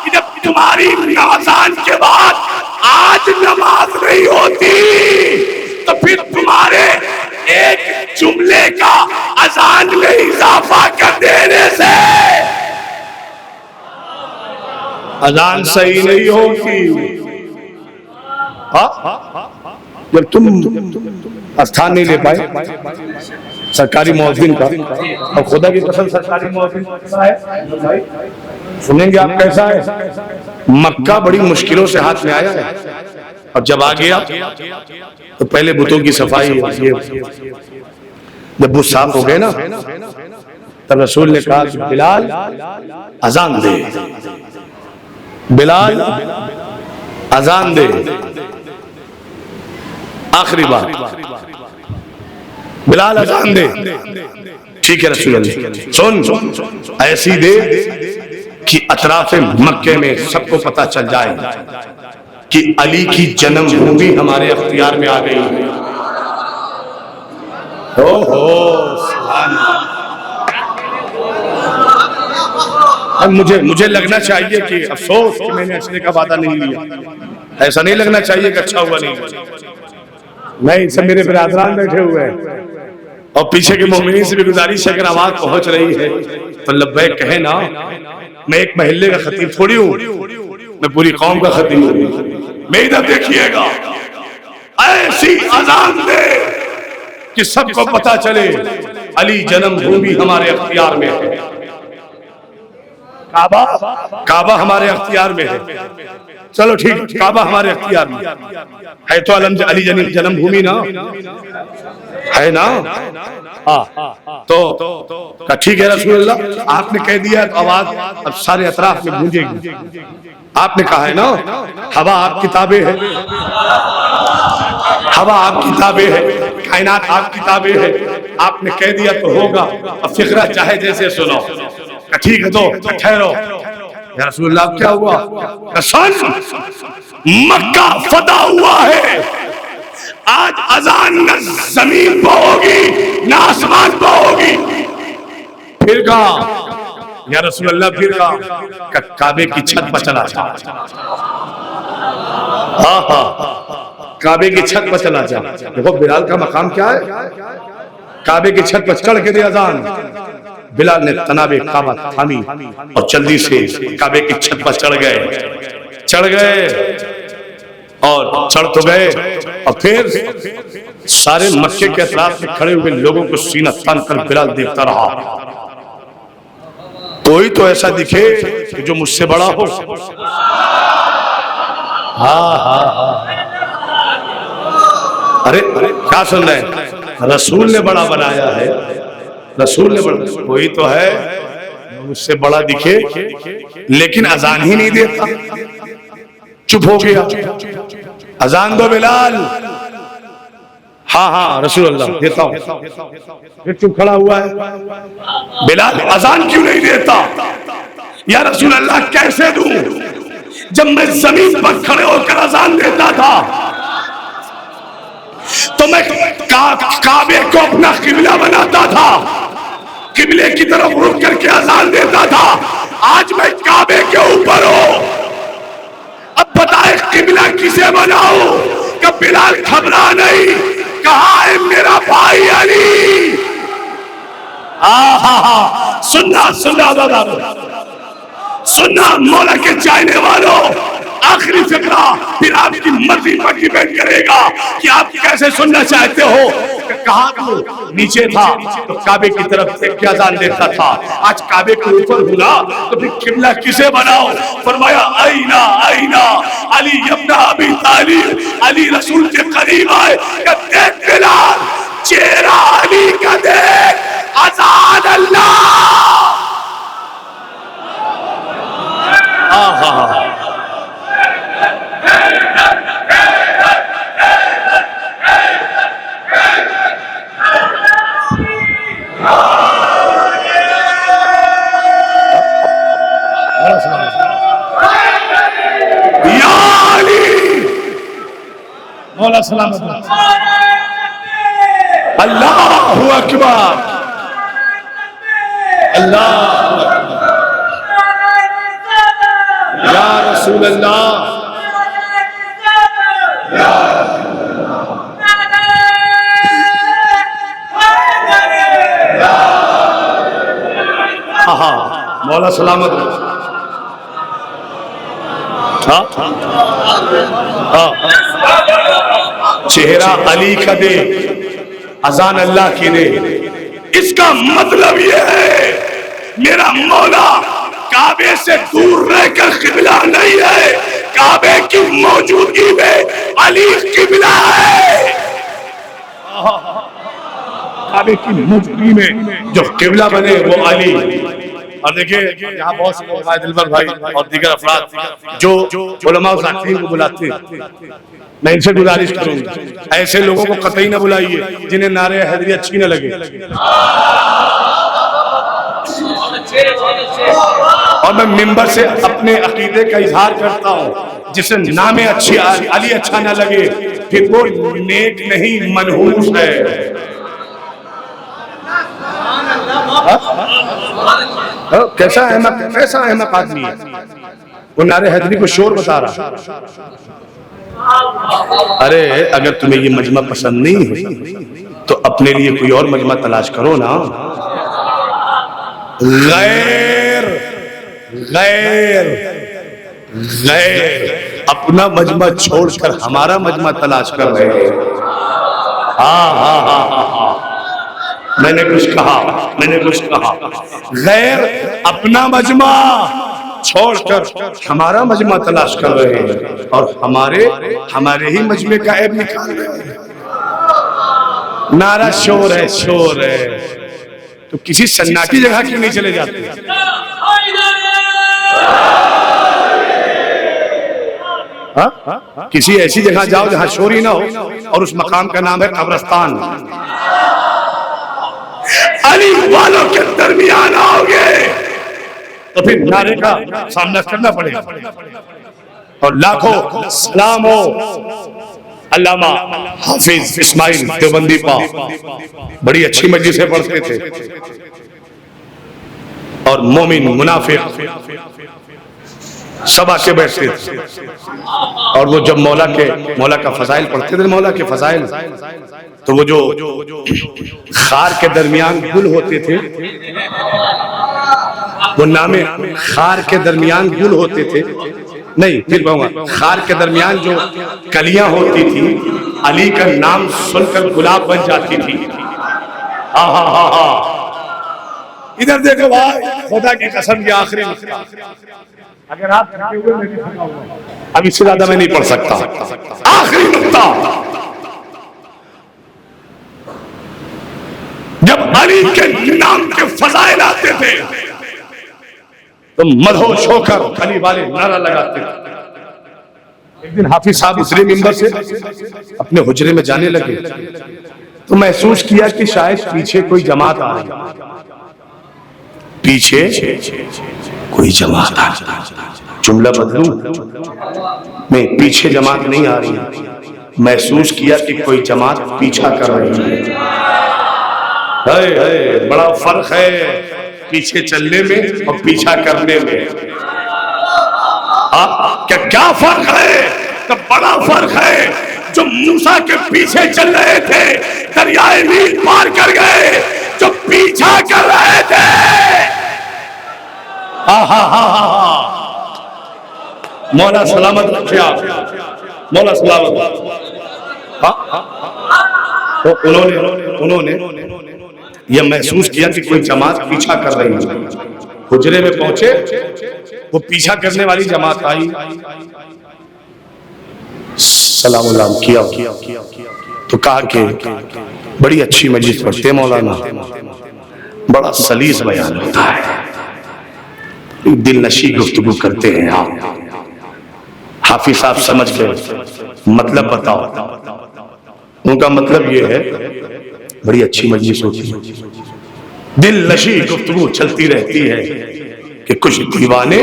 [SPEAKER 1] کہ جب تمہاری اذان کے بعد آج نماز نہیں ہوتی تو پھر تمہارے ایک جملے کا اذان میں اضافہ کر دینے سے اذان صحیح نہیں ہوتی. جب تم استھان نہیں لے پائے سرکاری مؤذن کا، اور خدا کی قسم سرکاری مؤذن کیسا ہے سنیں گے آپ کیسا ہے. مکہ بڑی مشکلوں سے ہاتھ میں آیا ہے، اور جب آ گیا تو پہلے بتوں کی صفائی. جب بت صاف ہو گئے نا تب رسول نے کہا کہ بلال اذان دے، بلال اذان دے. آخری بات بلال اذان دے. ٹھیک ہے رسول اللہ سن ایسی دے کہ اطراف مکے میں سب کو پتا چل جائے کہ علی کی جنم بھومی ہمارے اختیار میں آ گئی. مجھے لگنا چاہیے کہ افسوس کہ میں نے عشرے کا وعدہ نہیں لیا. ایسا نہیں لگنا چاہیے کہ اچھا ہوا نہیں. نہیں، سب میرے برادران بیٹھے ہوئے ہیں اور پیچھے کے مومنین سے بھی گزارش ہے اگر آواز پہنچ رہی ہے تو لبیک کہیں نا. میں ایک محلے کا خطیب تھوڑی ہوں، میں پوری قوم کا خطیب ہوں. میں ادھر دیکھیے گا ایسی اذان دے کہ سب کو پتا چلے علی جنم بھومی ہمارے اختیار میں ہے. کعبہ ہمارے اختیار میں ہے، چلو ٹھیک، کعبہ ہمارے اختیار میں ہے تو علی جنم بھومی نا ہے نا؟ تو ٹھیک ہے رسول اللہ، آپ نے کہہ دیا تو آواز اب سارے اطراف میں گونجے گی۔ آپ نے کہا ہے نا ہوا آپ کی تابع ہے، ہوا آپ کی تابع ہے، کائنات آپ کی تابع ہے، آپ نے کہہ دیا تو ہوگا، اب فقرہ چاہے جیسے سنو۔ ٹھیک ہے تو ٹھہرو یا رسول اللہ کیا ہوا؟ سن، مکہ فتح ہوا ہے، آج اذان نہ زمین پہ ہوگی نہ آسمان پہ ہوگی۔ پھر کہا یا رسول اللہ، پھر کہا کعبے کی چھت پر چلا جا، کعبے کی چھت پر چلا جا۔ دیکھو بلال کا مقام کیا ہے، کعبے کی چھت پر چڑھ کے دے اذان۔ بلال نے تناب کعبہ تھامی اور جلدی سے کعبے کی چھت پر چڑھ گئے اور چڑھ تو گئے، اور پھر سارے مکے کے اطراف میں کھڑے ہوئے لوگوں کو سینہ تان کر بلال دیکھتا رہا، کوئی تو ایسا دکھے کہ جو مجھ سے بڑا ہو۔ ارے کیا سن رہے ہیں؟ رسول نے بڑا بنایا ہے، رسول نے بڑا، کوئی تو ہے مجھ سے بڑا دکھے لیکن اذان ہی نہیں دیتا، چپ ہو گیا۔ اذان دو بلال۔ ہاں رسول اللہ دیتا ہوں۔ پھر چپ کھڑا ہوا ہے، بلال اذان کیوں نہیں دیتا؟ یا رسول اللہ کیسے دوں جب میں زمین پر کھڑے ہو کر اذان دیتا تھا تو میں کعبے کو اپنا قبلہ بناتا تھا، قبلے کی طرف رک کر کے اذان دیتا تھا، آج میں کعبے کے اوپر ہوں، اب بتائے قبلہ کسے بناؤں؟ کہ بلال گھبرا نہیں، کہاں ہے میرا بھائی علی؟ سننا مولا کے چاہنے والوں، آخری فقرہ پھر آپ کی مرضی پر ڈیپینڈ کرے گا کہ آپ کیسے سننا چاہتے ہو۔ کہ کہاں تو نیچے تھا تو کعبے کی طرف دیکھ کے اذان دیتا تھا، آج کعبے کے اوپر ہونا تو پھر قبلہ کسے بناؤ؟ فرمایا آئینہ علی ابن ابی طالب، علی رسول کے قریب آئے کہ دیکھ بلال، چہرہ علی کا دیکھ، اذان اللہ۔ مولا سلامت اللہ اکبر، اللہ یا رسول اللہ، مولا سلامت۔ چہرہ علی کا دے، اذان اللہ کی دے، اس کا مطلب یہ ہے میرا مولا کعبے سے دور رہ کر قبلہ نہیں ہے، کعبے کی موجودگی میں علی قبلہ ہے۔ کعبے کی موجودگی میں جو قبلہ بنے وہ علی۔ اور دیکھیں یہاں بہت سے علماء دلبر بھائی اور دیگر افراد جو علماء ذاکرین کو بلاتے ہیں، میں ان سے گزارش کروں گا ایسے لوگوں کو قطعی نہ بلائیے جنہیں نعرہ حیدری اچھی نہ لگے، اور میں منبر سے اپنے عقیدے کا اظہار کرتا ہوں، جسے نام اچھی علی اچھا نہ لگے پھر وہ نیک نہیں منحوس ہے۔ کیسا احمق آدمی ہے، وہ نعرہ حیدری کو شور بتا رہا۔ ارے اگر تمہیں یہ مجمع پسند نہیں ہے تو اپنے لیے کوئی اور مجمع تلاش کرو نا۔ غیر اپنا مجمع چھوڑ کر ہمارا مجمع تلاش کر رہے ہیں۔ میں نے کچھ کہا غیر اپنا مجمع چھوڑ کر ہمارا مجمع تلاش کر رہے ہیں اور ہمارے ہی مجمع کا عیب نکال رہے ہیں. نعرہ شور ہے تو کسی سناٹی جگہ کیوں نہیں چلے جاتے؟ کسی ایسی جگہ جاؤ جہاں شور ہی نہ ہو اور اس مقام کا نام ہے قبرستان. علی والوں کے درمیان آؤ گے تو پھر نعرے کا سامنا کرنا پڑے گا. اور لاکھوں سلام ہو علامہ حافظ اسماعیل دیوبندی پاک، بڑی اچھی مجلسیں پڑھتے تھے اور مومن منافق سب آ کے بیٹھتے تھے. اور وہ جب مولا کا فضائل پڑھتے تھے، مولا کے فضائل، تو وہ جو خار کے درمیان گل ہوتے تھے، وہ نام خار کے درمیان گل ہوتے تھے، نہیں پھر کہوں گا خار کے درمیان جو کلیاں ہوتی تھی، علی کا نام سن کر گلاب بن جاتی تھی. ادھر دیکھو بھائی، خدا کی قسم یہ آخری نقطہ، اگر آپ کرتے ہوئے میں بھی تھکا ہوا ہوں، اب اس سے زیادہ میں نہیں پڑھ سکتا. آخری نقطہ، جب علی کے نام کے فضائل آتے تھے تو مدہوش ہو کر علی والے نعرہ لگاتے تھے. ایک دن حافظ صاحب اسری ممبر سے اپنے حجرے میں جانے لگے تو محسوس کیا کہ شاید پیچھے کوئی جماعت آ رہی ہے. پیچھے کوئی جماعت آ رہی ہے. جملہ بدلوں میں، پیچھے جماعت نہیں آ رہی، محسوس کیا کہ کوئی جماعت پیچھا کر رہی ہے. بڑا فرق ہے پیچھے چلنے میں اور پیچھا کرنے میں. کیا فرق ہے؟ تو بڑا فرق ہے. جو موسیٰ کے پیچھے چل رہے تھے دریائے نیل پار کر گئے، جو پیچھا کر رہے تھے مولا سلامت رکھے آپ، مولا سلامت. انہوں نے یہ محسوس کیا کہ کوئی جماعت پیچھا کر رہی ہے. حجرے میں پہنچے، وہ پیچھا کرنے والی جماعت آئی، سلام اللہ کیا تو کہا کہ بڑی اچھی مجلس پڑھتے مولانا، بڑا سلیس بیان ہوتا ہے، دل نشی گفتگو کرتے ہیں آپ. حافظ صاحب سمجھ گئے، مطلب بتاؤ. ان کا مطلب یہ ہے بڑی اچھی مجلس ہوتی ہے، دل نشی گفتگو چلتی رہتی ہے کہ کچھ دیوانے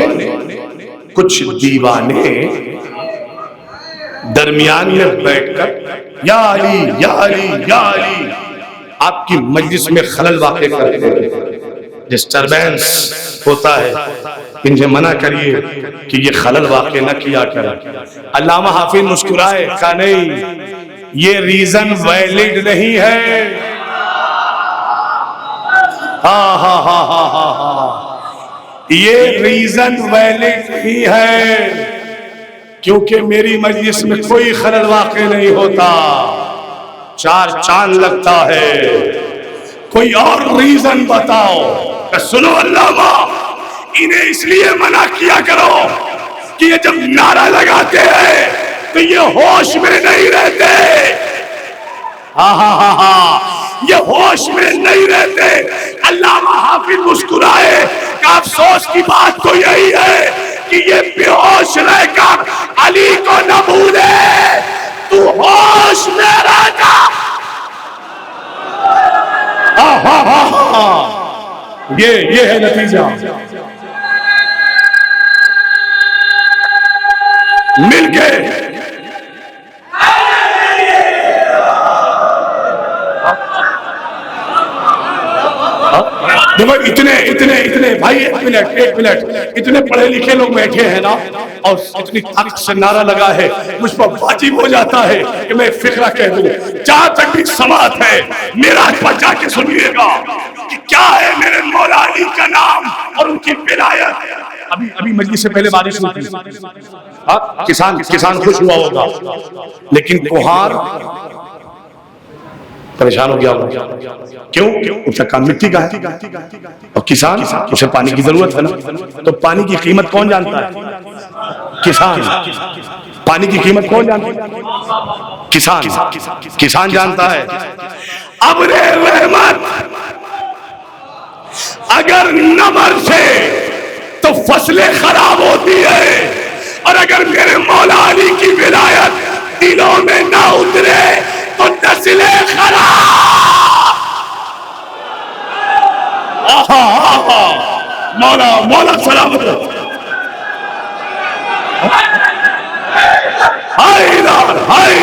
[SPEAKER 1] درمیان میں بیٹھ کر یا علی یا علی یا علی آپ کی مجلس میں خلل واقع کرتے ہیں، ڈسٹربنس ہوتا ہے. انہیں منع کریے کہ یہ خلل واقع نہ کیا کریں. علامہ حافظ مسکرائے، کہا نہیں، یہ ریزن ویلڈ نہیں ہے. یہ ریزن ویلڈ نہیں ہے کیونکہ میری مجلس میں کوئی خلل واقع نہیں ہوتا، 4 چاند لگتا ہے. کوئی اور ریزن بتاؤ. سنو علامہ، انہیں اس لیے منع کیا کرو کہ یہ جب نعرہ لگاتے ہیں تو یہ ہوش میں نہیں رہتے. یہ ہوش میں نہیں رہتے. علامہ حافظ مسکرائے کہ افسوس کی بات تو یہی ہے کہ یہ بے ہوش رہ کر علی کو نہ بھولے. تو ہوش میں رہ جا. یہ ہے نتیجہ. مل کے دیکھو اتنے بھائی، ایک منٹ، اتنے پڑھے لکھے لوگ بیٹھے ہیں نا اور اتنی طاقت سے نعرہ لگا ہے، مجھ پر واجب ہو جاتا ہے کہ میں فقرہ کہہ دوں. جہاں تک بھی سماعت ہے معراج پر جا کے سنیے گا کہ کیا ہے میرے مولا علی کا نام اور ان کی ولایت. ابھی مجلس سے پہلے بارش ہوئی تھی، کسان خوش ہوا ہوگا، لیکن پریشان ہو گیا ہوگا. کیوں؟ اس کا کام مٹی کا ہے اور کسان اسے پانی کی ضرورت ہے نا. تو پانی کی قیمت کون جانتا ہے؟ کسان. پانی کی قیمت کون جانتا ہے؟ کسان. کسان جانتا ہے. ابر رحمت اگر نہ برسے تو فصلیں خراب ہوتی ہے، اور اگر میرے مولا علی کی ولایت دلوں میں نہ اترے تو نسلیں خراب. مولا سلامت. ہائے لال ہائے.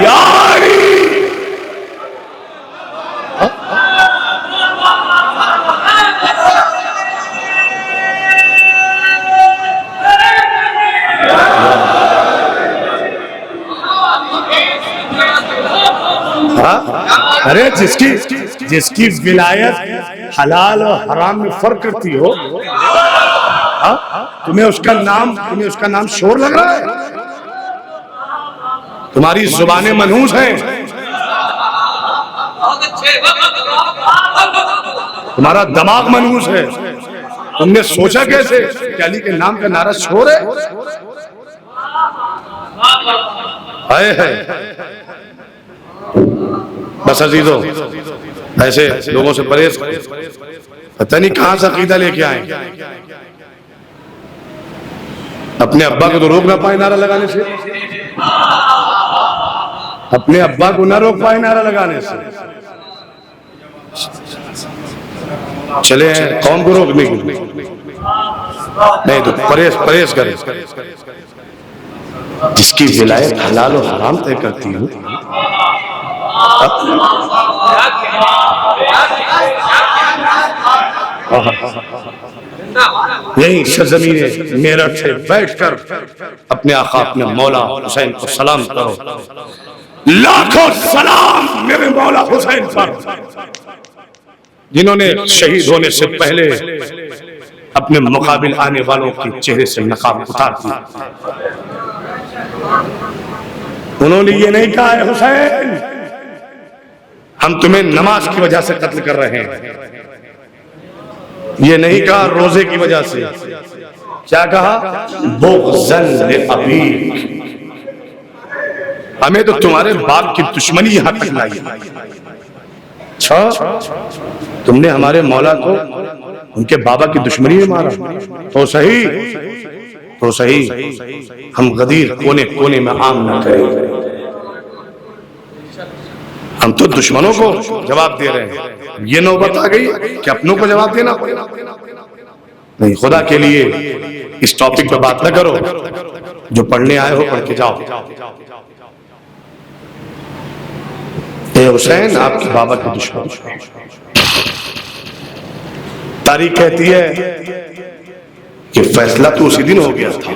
[SPEAKER 1] یاری ارے جس کی ولایت حلال اور حرام میں فرق کرتی ہو، تمہیں اس کا نام شور لگ رہا ہے؟ تمہاری زبانیں منحوس ہیں، تمہارا دماغ منحوس ہے. تم نے سوچا کیسے کہ علی کے نام کا نعرہ شور ہے؟ بس عزیزو، ایسے لوگوں سے پرہیز، پتہ نہیں کہاں سے عقیدہ لے کے آئیں. اپنے ابا کو تو روک نہ پائے نعرہ لگانے سے، اپنے ابا کو نہ روک پائے نعرہ لگانے سے، چلے ہیں قوم کو روکنے کی. نہیں تو پرہیز کرے. جس کی ولایت حلال و حرام طے کرتی ہو، یہیں سرزمین میرٹھ سے بیٹھ کر اپنے آقا اپنے مولا حسین کو سلام کرو. لاکھوں سلام میرے مولا حسین پر، جنہوں نے شہید ہونے سے پہلے اپنے مقابل آنے والوں کے چہرے سے نقاب اتار دیا. انہوں نے یہ نہیں کہا ہے حسین ہم تمہیں نماز کی وجہ سے قتل کر رہے ہیں، یہ نہیں کہا روزے کی وجہ سے. کیا کہا؟ بغضاً لأبیک، ہمیں تو تمہارے باپ کی دشمنی یہاں تک لائی. اچھا تم نے ہمارے مولا کو ان کے بابا کی دشمنی میں مارا تو صحیح، ہم غدیر کونے کونے میں عام نہ کریں. ہم تو دشمنوں کو جواب دے رہے ہیں، یہ نوبت آ گئی کہ اپنوں کو جواب دینا نہیں. خدا کے لیے اس ٹاپک پہ بات نہ کرو. جو پڑھنے آئے ہو پڑھ کے جاؤ. اے حسین آپ کے بابا کے دشمن. تاریخ کہتی ہے کہ فیصلہ تو اسی دن ہو گیا تھا.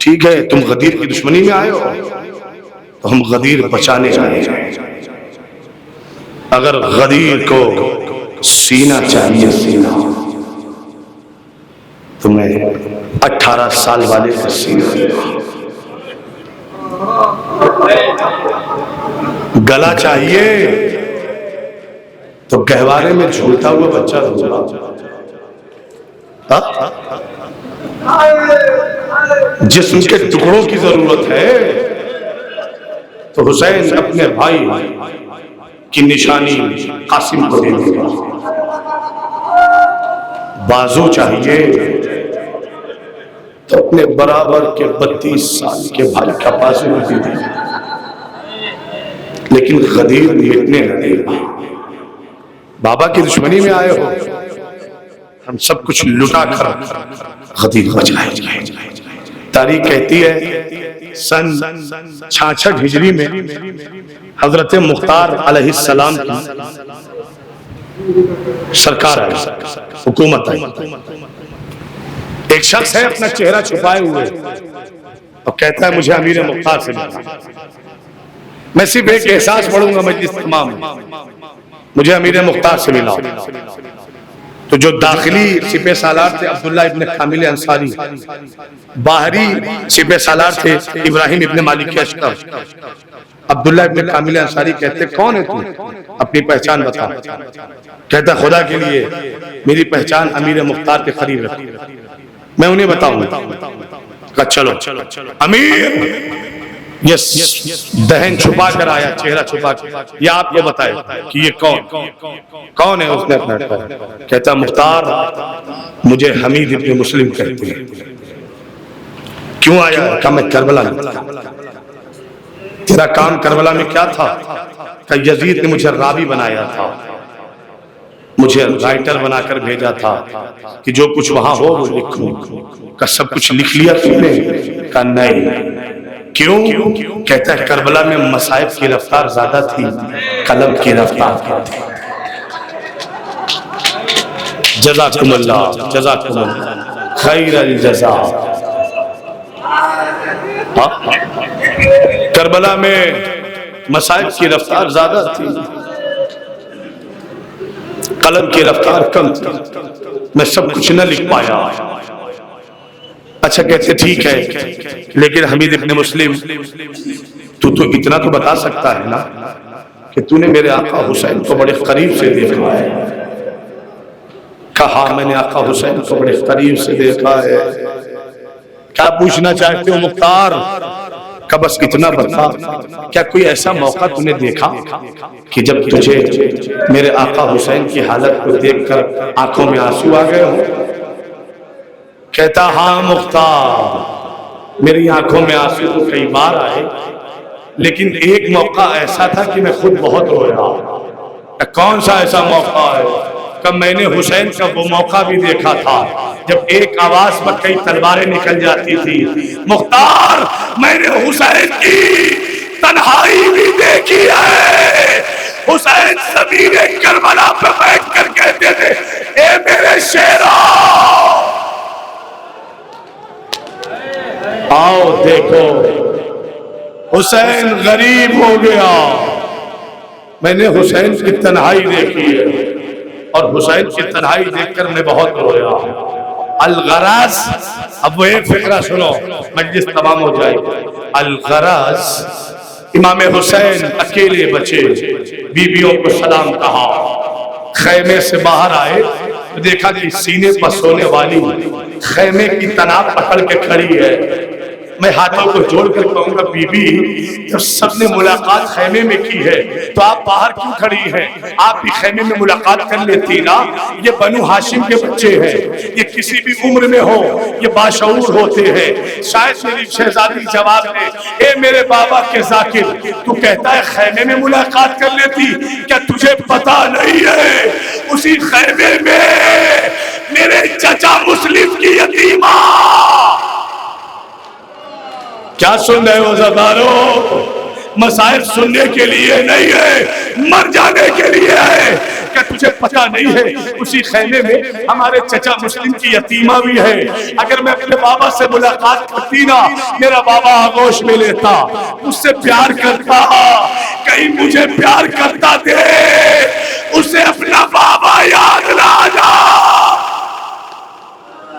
[SPEAKER 1] ٹھیک ہے تم غدیر کی دشمنی میں آئے ہو تو ہم غدیر بچانے جائیں. اگر غدیر کو سینہ چاہیے، سینہ، تمہیں 18 سال والے کا سینہ. گلا چاہیے تو گہوارے میں جھولتا ہوا بچہ ہوگا. جسم کے ٹکڑوں کی ضرورت ہے تو حسین اپنے بھائی کی نشانی قاسم کو دے دے گا. بازو چاہیے تو اپنے برابر کے 32 سال کے بھائی کا بازو دے دے گا. لیکن غدیر مٹنے نہ دے گا. بابا کی دشمنی میں آئے ہو، ہم سب کچھ لٹا کر غدیر بچائے جائے. تاریخ کہتی ہے سن 66 ہجری میں حضرت مختار علیہ السلام کی سرکار آئی، حکومت آئی. ایک شخص ہے اپنا چہرہ چھپائے ہوئے اور کہتا ہے مجھے امیر مختار سے ملنا. میں صرف ایک احساس پڑھوں گا مجلس تمام، مجھے امیر مختار سے ملا. تو جو داخلی سپہ سالار تھے عبداللہ ابن کامل انصاری، باہری سپہ سالار تھے ابراہیم ابن مالک اشکر۔ عبداللہ ابن کامل انصاری کہتے کون ہے تو؟ اپنی پہچان بتا۔ کہتا خدا کے لیے میری پہچان امیر مختار کے قریب ہے، میں انہیں بتاؤں گا۔ کہا چلو امیر، یس دہن چھپا کر آیا، چہرہ چھپا کر، یہ آپ کو بتائے کہ یہ کون ہے؟ اس نے اپنا کہتا مختار مجھے حمید ابن مسلم کہتے ہیں۔ کیوں آیا؟ کہا میں کربلا میں، تیرا کام کربلا میں کیا تھا؟ کہ یزید نے مجھے راوی بنایا تھا، مجھے رائٹر بنا کر بھیجا تھا کہ جو کچھ وہاں ہو وہ لکھوں۔ کہ سب کچھ لکھ لیا تم نے؟ کہ نہیں۔ کیوں؟ کہتا ہے کربلا میں مصائب کی رفتار زیادہ تھی، قلم کی رفتار کم تھی۔ جزاکم اللہ، جزاکم اللہ خیر الجزا۔ کربلا میں مصائب کی رفتار زیادہ تھی، قلم کی رفتار کم تھی، میں سب کچھ نہ لکھ پایا۔ اچھا کہتے ٹھیک ہے، لیکن حمید ابن مسلم تو اتنا تو بتا سکتا ہے نا کہ تو نے میرے آقا حسین کو بڑے قریب سے دیکھا ہے؟ کہا میں نے آقا حسین کو بڑے قریب سے دیکھا ہے۔ کیا پوچھنا چاہتے ہو مختار؟ کہ بس اتنا بتا، کیا کوئی ایسا موقع تو نے دیکھا کہ جب تجھے میرے آقا حسین کی حالت کو دیکھ کر آنکھوں میں آنسو آ گئے ہو؟ کہتا ہاں مختار، میری آنکھوں میں آنسو تو کئی بار آئے، لیکن ایک موقع ایسا تھا کہ میں خود بہت رویا۔ کون سا ایسا موقع ہے؟ کہ میں نے حسین کا وہ موقع بھی دیکھا تھا جب ایک آواز پر کئی تلواریں نکل جاتی تھی۔ مختار میں نے حسین کی تنہائی بھی دیکھی ہے۔ حسین زمین کربلا پہ بیٹھ کر کہتے تھے اے میرے شیرو آؤ دیکھو حسین غریب ہو گیا۔ میں نے حسین کی تنہائی دیکھی ہے اور حسین کی تنہائی دیکھ کر میں بہت رویا۔ الغرض، اب وہ ایک فقرہ سنو مجلس تمام ہو جائے گی۔ الغرض امام حسین اکیلے بچے، بیویوں کو سلام کہا، خیمے سے باہر آئے تو دیکھا کہ سینے پر سونے والی خیمے کی تناب پکڑ کے کھڑی ہے۔ میں ہاتھوں کو جوڑ کر کہوں گا بی بی جب سب نے ملاقات خیمے میں کی ہے تو آپ باہر کیوں کھڑی ہیں؟ آپ بھی خیمے میں ملاقات کر لیتی نا۔ یہ بنو ہاشم کے بچے ہیں، یہ کسی بھی عمر میں ہو یہ باشعور ہوتے ہیں۔ شاید میری شہزادی جواب دے اے میرے بابا کے ذاکر، تو کہتا ہے خیمے میں ملاقات کر لیتی، کیا تجھے پتا نہیں ہے اسی خیمے میں میرے چچا مسلم کی یتیمہ؟ کیا سن رہے ہو زدارو؟ مسائل سننے کے لیے نہیں ہے، مر جانے کے لیے ہے۔ کیا تجھے پتہ نہیں ہے اسی خیمے میں ہمارے چچا مسلم کی یتیمہ بھی ہے؟ اگر میں اپنے بابا سے ملاقات کرتی نا، میرا بابا آغوش میں لیتا، اس سے پیار کرتا، کہیں مجھے پیار کرتا دے، اسے اپنا بابا یاد نہ آ جا۔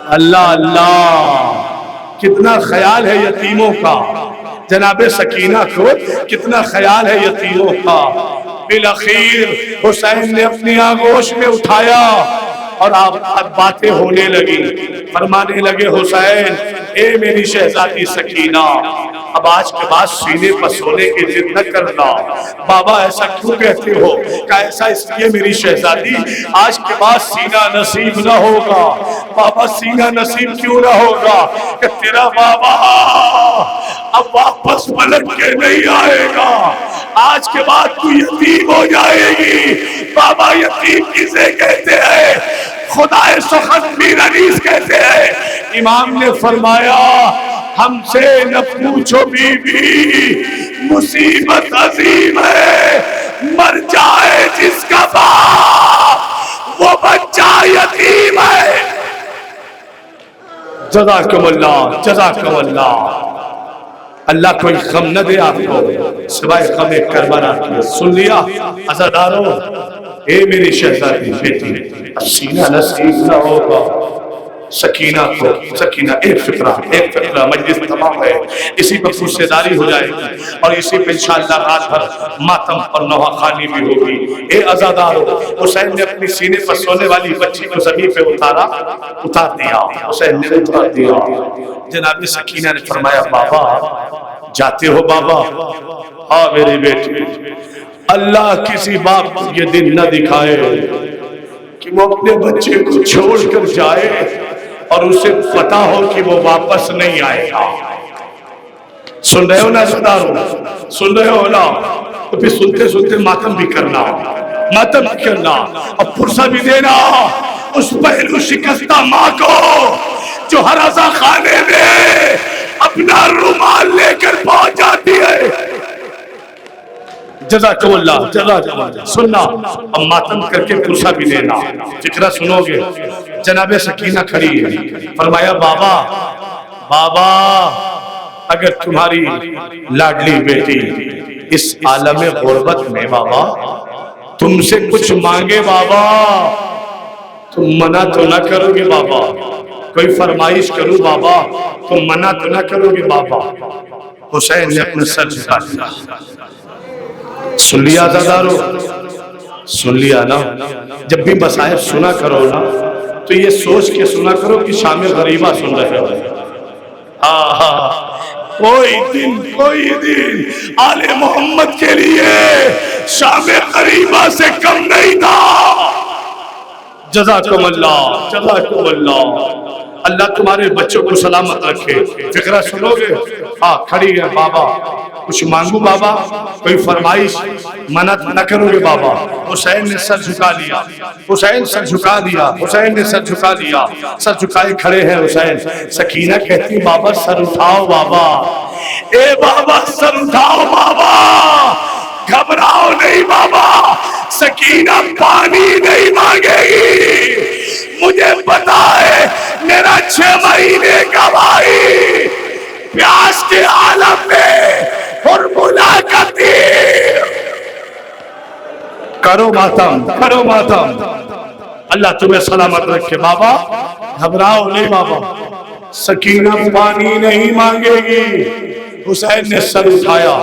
[SPEAKER 1] اللہ اللہ، کتنا خیال ہے یتیموں کا، جناب سکینہ کو کتنا خیال ہے یتیموں کا۔ بالآخر حسین نے اپنی آغوش میں اٹھایا اور آپ باتیں ہونے لگی، فرمانے لگے حسین اے میری شہزادی سکینہ، اب آج کے بعد سینے پر سونے کی ضد نہ کرنا۔ بابا ایسا کیوں کہتے ہو؟ کہ ایسا اس لیے میری شہزادی آج کے بعد سینہ نصیب نہ ہوگا۔ بابا سینہ نصیب کیوں نہ ہوگا؟ کہ تیرا بابا اب واپس پلٹ کے نہیں آئے گا، آج کے بعد تو یتیم ہو جائے گی۔ بابا یتیم کسے کہتے ہیں؟ خدا سخت میر انیس کہتے ہیں۔ امام نے فرمایا ہم سے نہ پوچھو بی بی، مصیبت عظیم ہے، مر جائے جس کا باپ وہ بچہ یتیم ہے۔ جزاکم اللہ، جزاکم اللہ۔ اللہ کوئی غم نہ دے آپ کو سوائے غم کربلا کی۔ سن لیا عزادارو؟ اے میری شہزادی بیٹی، اب سینہ نصیب نہ ہوگا سکینہ کو، سکینہ ایک فقرہ مجلس تمام ہے، اسی پر پوچھے داری ہو جائے گی اور اسی پہ انشاءاللہ رات بھر ماتم اور نوحہ خوانی بھی ہوگی۔ اے عزادارو، حسین نے اپنی سینے پر سونے والی بچی کو زمین پہ اتار دیا، حسین نے اتار دیا۔ جناب سکینہ نے فرمایا بابا جاتے ہو بابا؟ ہاں میری بیٹی، اللہ کسی باپ کو یہ دن نہ دکھائے کہ وہ اپنے بچے کو چھوڑ کر جائے اور اسے پتا ہو کہ وہ واپس نہیں آئے گا۔ سن رہے ہو نا صدارو، سن رہے ہو نا؟ تو پھر سنتے سنتے ماتم بھی کرنا اور پرسہ بھی دینا اس پہلو شکستہ ماں کو جو ہر عزا خانے میں اپنا رومال لے کر پہنچ جاتی ہے۔ جزاکم اللہ، جزاکم اللہ۔ سننا اب ماتم کر کے پرسہ بھی دینا، فکرہ سنو گے۔ جناب سکینہ کھڑی ہے، فرمایا بابا اگر تمہاری لاڈلی بیٹی اس عالم غربت میں بابا تم سے کچھ مانگے بابا تم منع تو نہ کرو گے بابا؟ کوئی فرمائش کروں بابا تم منع تو نہ کرو گے بابا؟ حسین نے اپنے سر جھکا دیا۔ سن لیا عزادارو، سن لیا نا؟ جب بھی مصائب سنا کرو نا تو یہ سوچ کے سنا کرو کہ شام غریبہ سن رہے ہو۔ کوئی دن آل محمد کے لیے شام غریبہ سے کم نہیں تھا۔ جزاکم اللہ، جزاکم اللہ۔ اللہ تمہارے بچوں کو سلامت رکھے۔ فکرہ سنو گے؟ ہاں کھڑی ہے بابا، کچھ مانگو بابا؟ کوئی فرمائش؟ منع نہ کرو گے بابا؟ حسین نے سر جھکا لیا، حسین سر جھکا دیا، حسین نے سر جھکا دیا، سر جھکائے کھڑے ہیں حسین۔ سکینہ کہتی بابا سر اٹھاؤ بابا، اے بابا سر اٹھاؤ بابا، گھبراؤ نہیں بابا، سکینہ پانی نہیں مانگے گی۔ مجھے پتا ہے میرا 6 مہینے کا بھائی پیاس کے عالم میں ہرملا کا تیر۔ کرو ماتم، کرو ماتم، اللہ تمہیں سلامت رکھے بابا، گھبراؤ نہیں بابا، سکینہ پانی نہیں مانگے گی۔ حسین نے سر اٹھایا،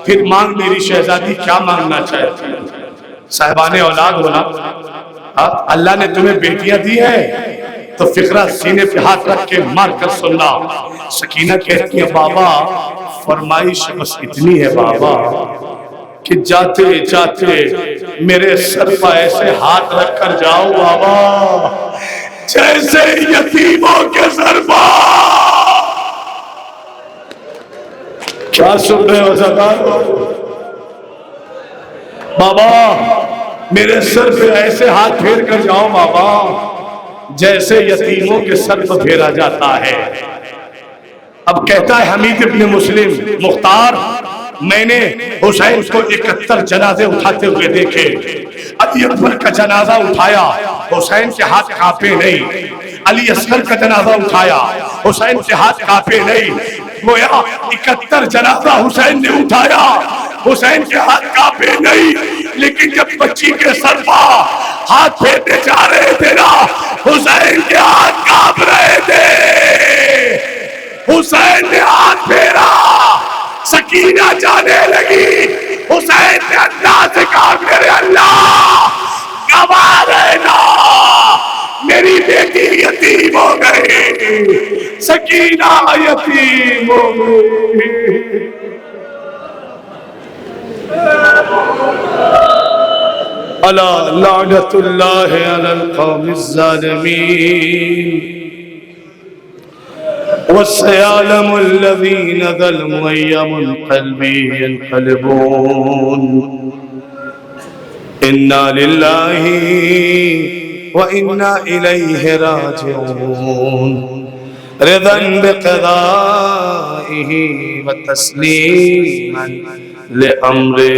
[SPEAKER 1] پھر مانگ میری شہزادی کیا مانگنا چاہتے ہیں؟ صاحبان اولاد ہونا، اللہ نے تمہیں بیٹیاں دی ہے تو فقرہ سینے پہ ہاتھ رکھ کے مار کر سننا۔ سکینہ کہتی ہے بابا فرمائش بس اتنی ہے بابا کہ جاتے جاتے میرے سر پر ایسے ہاتھ رکھ کر جاؤ بابا جیسے یتیموں کے سر پر۔ کیا سن رہے ہو سرکار؟ بابا میرے سر پہ ایسے ہاتھ پھیر کر جاؤ بابا جیسے یتیموں کے سر پر پھیرا جاتا ہے۔ اب کہتا ہے حمید ابن مسلم مختار، میں نے حسین کو 71 جنازے اٹھاتے ہوئے دیکھے۔ علی اکبر کا جنازہ اٹھایا، حسین کے ہاتھ کانپے نہیں۔ علی اصغر کا جنازہ اٹھایا، حسین کے ہاتھ کانپے نہیں۔ گویا 71 جنازہ حسین نے اٹھایا، حسین کے ہاتھ کانپے نہیں، لیکن جب بچی کے سر پر ہاتھ پھیرنے جا رہے تھے نا حسین کے ہاتھ کانپ رہے تھے۔ حسین نے ہاتھ پھیرا، سکینہ جانے لگی۔ حسین نے اللہ سے کہا میرے اللہ گواہ رہنا میری بیٹی یتیم ہو گئی، سکینہ یتیم ہو گئی۔ الا لعنت اللہ علی القوم الظالمین وسيعلم الذين ظلموا أي منقلب ينقلبون إنا لله وإنا إليه راجعون رضا بقضائه وتسليما لأمره.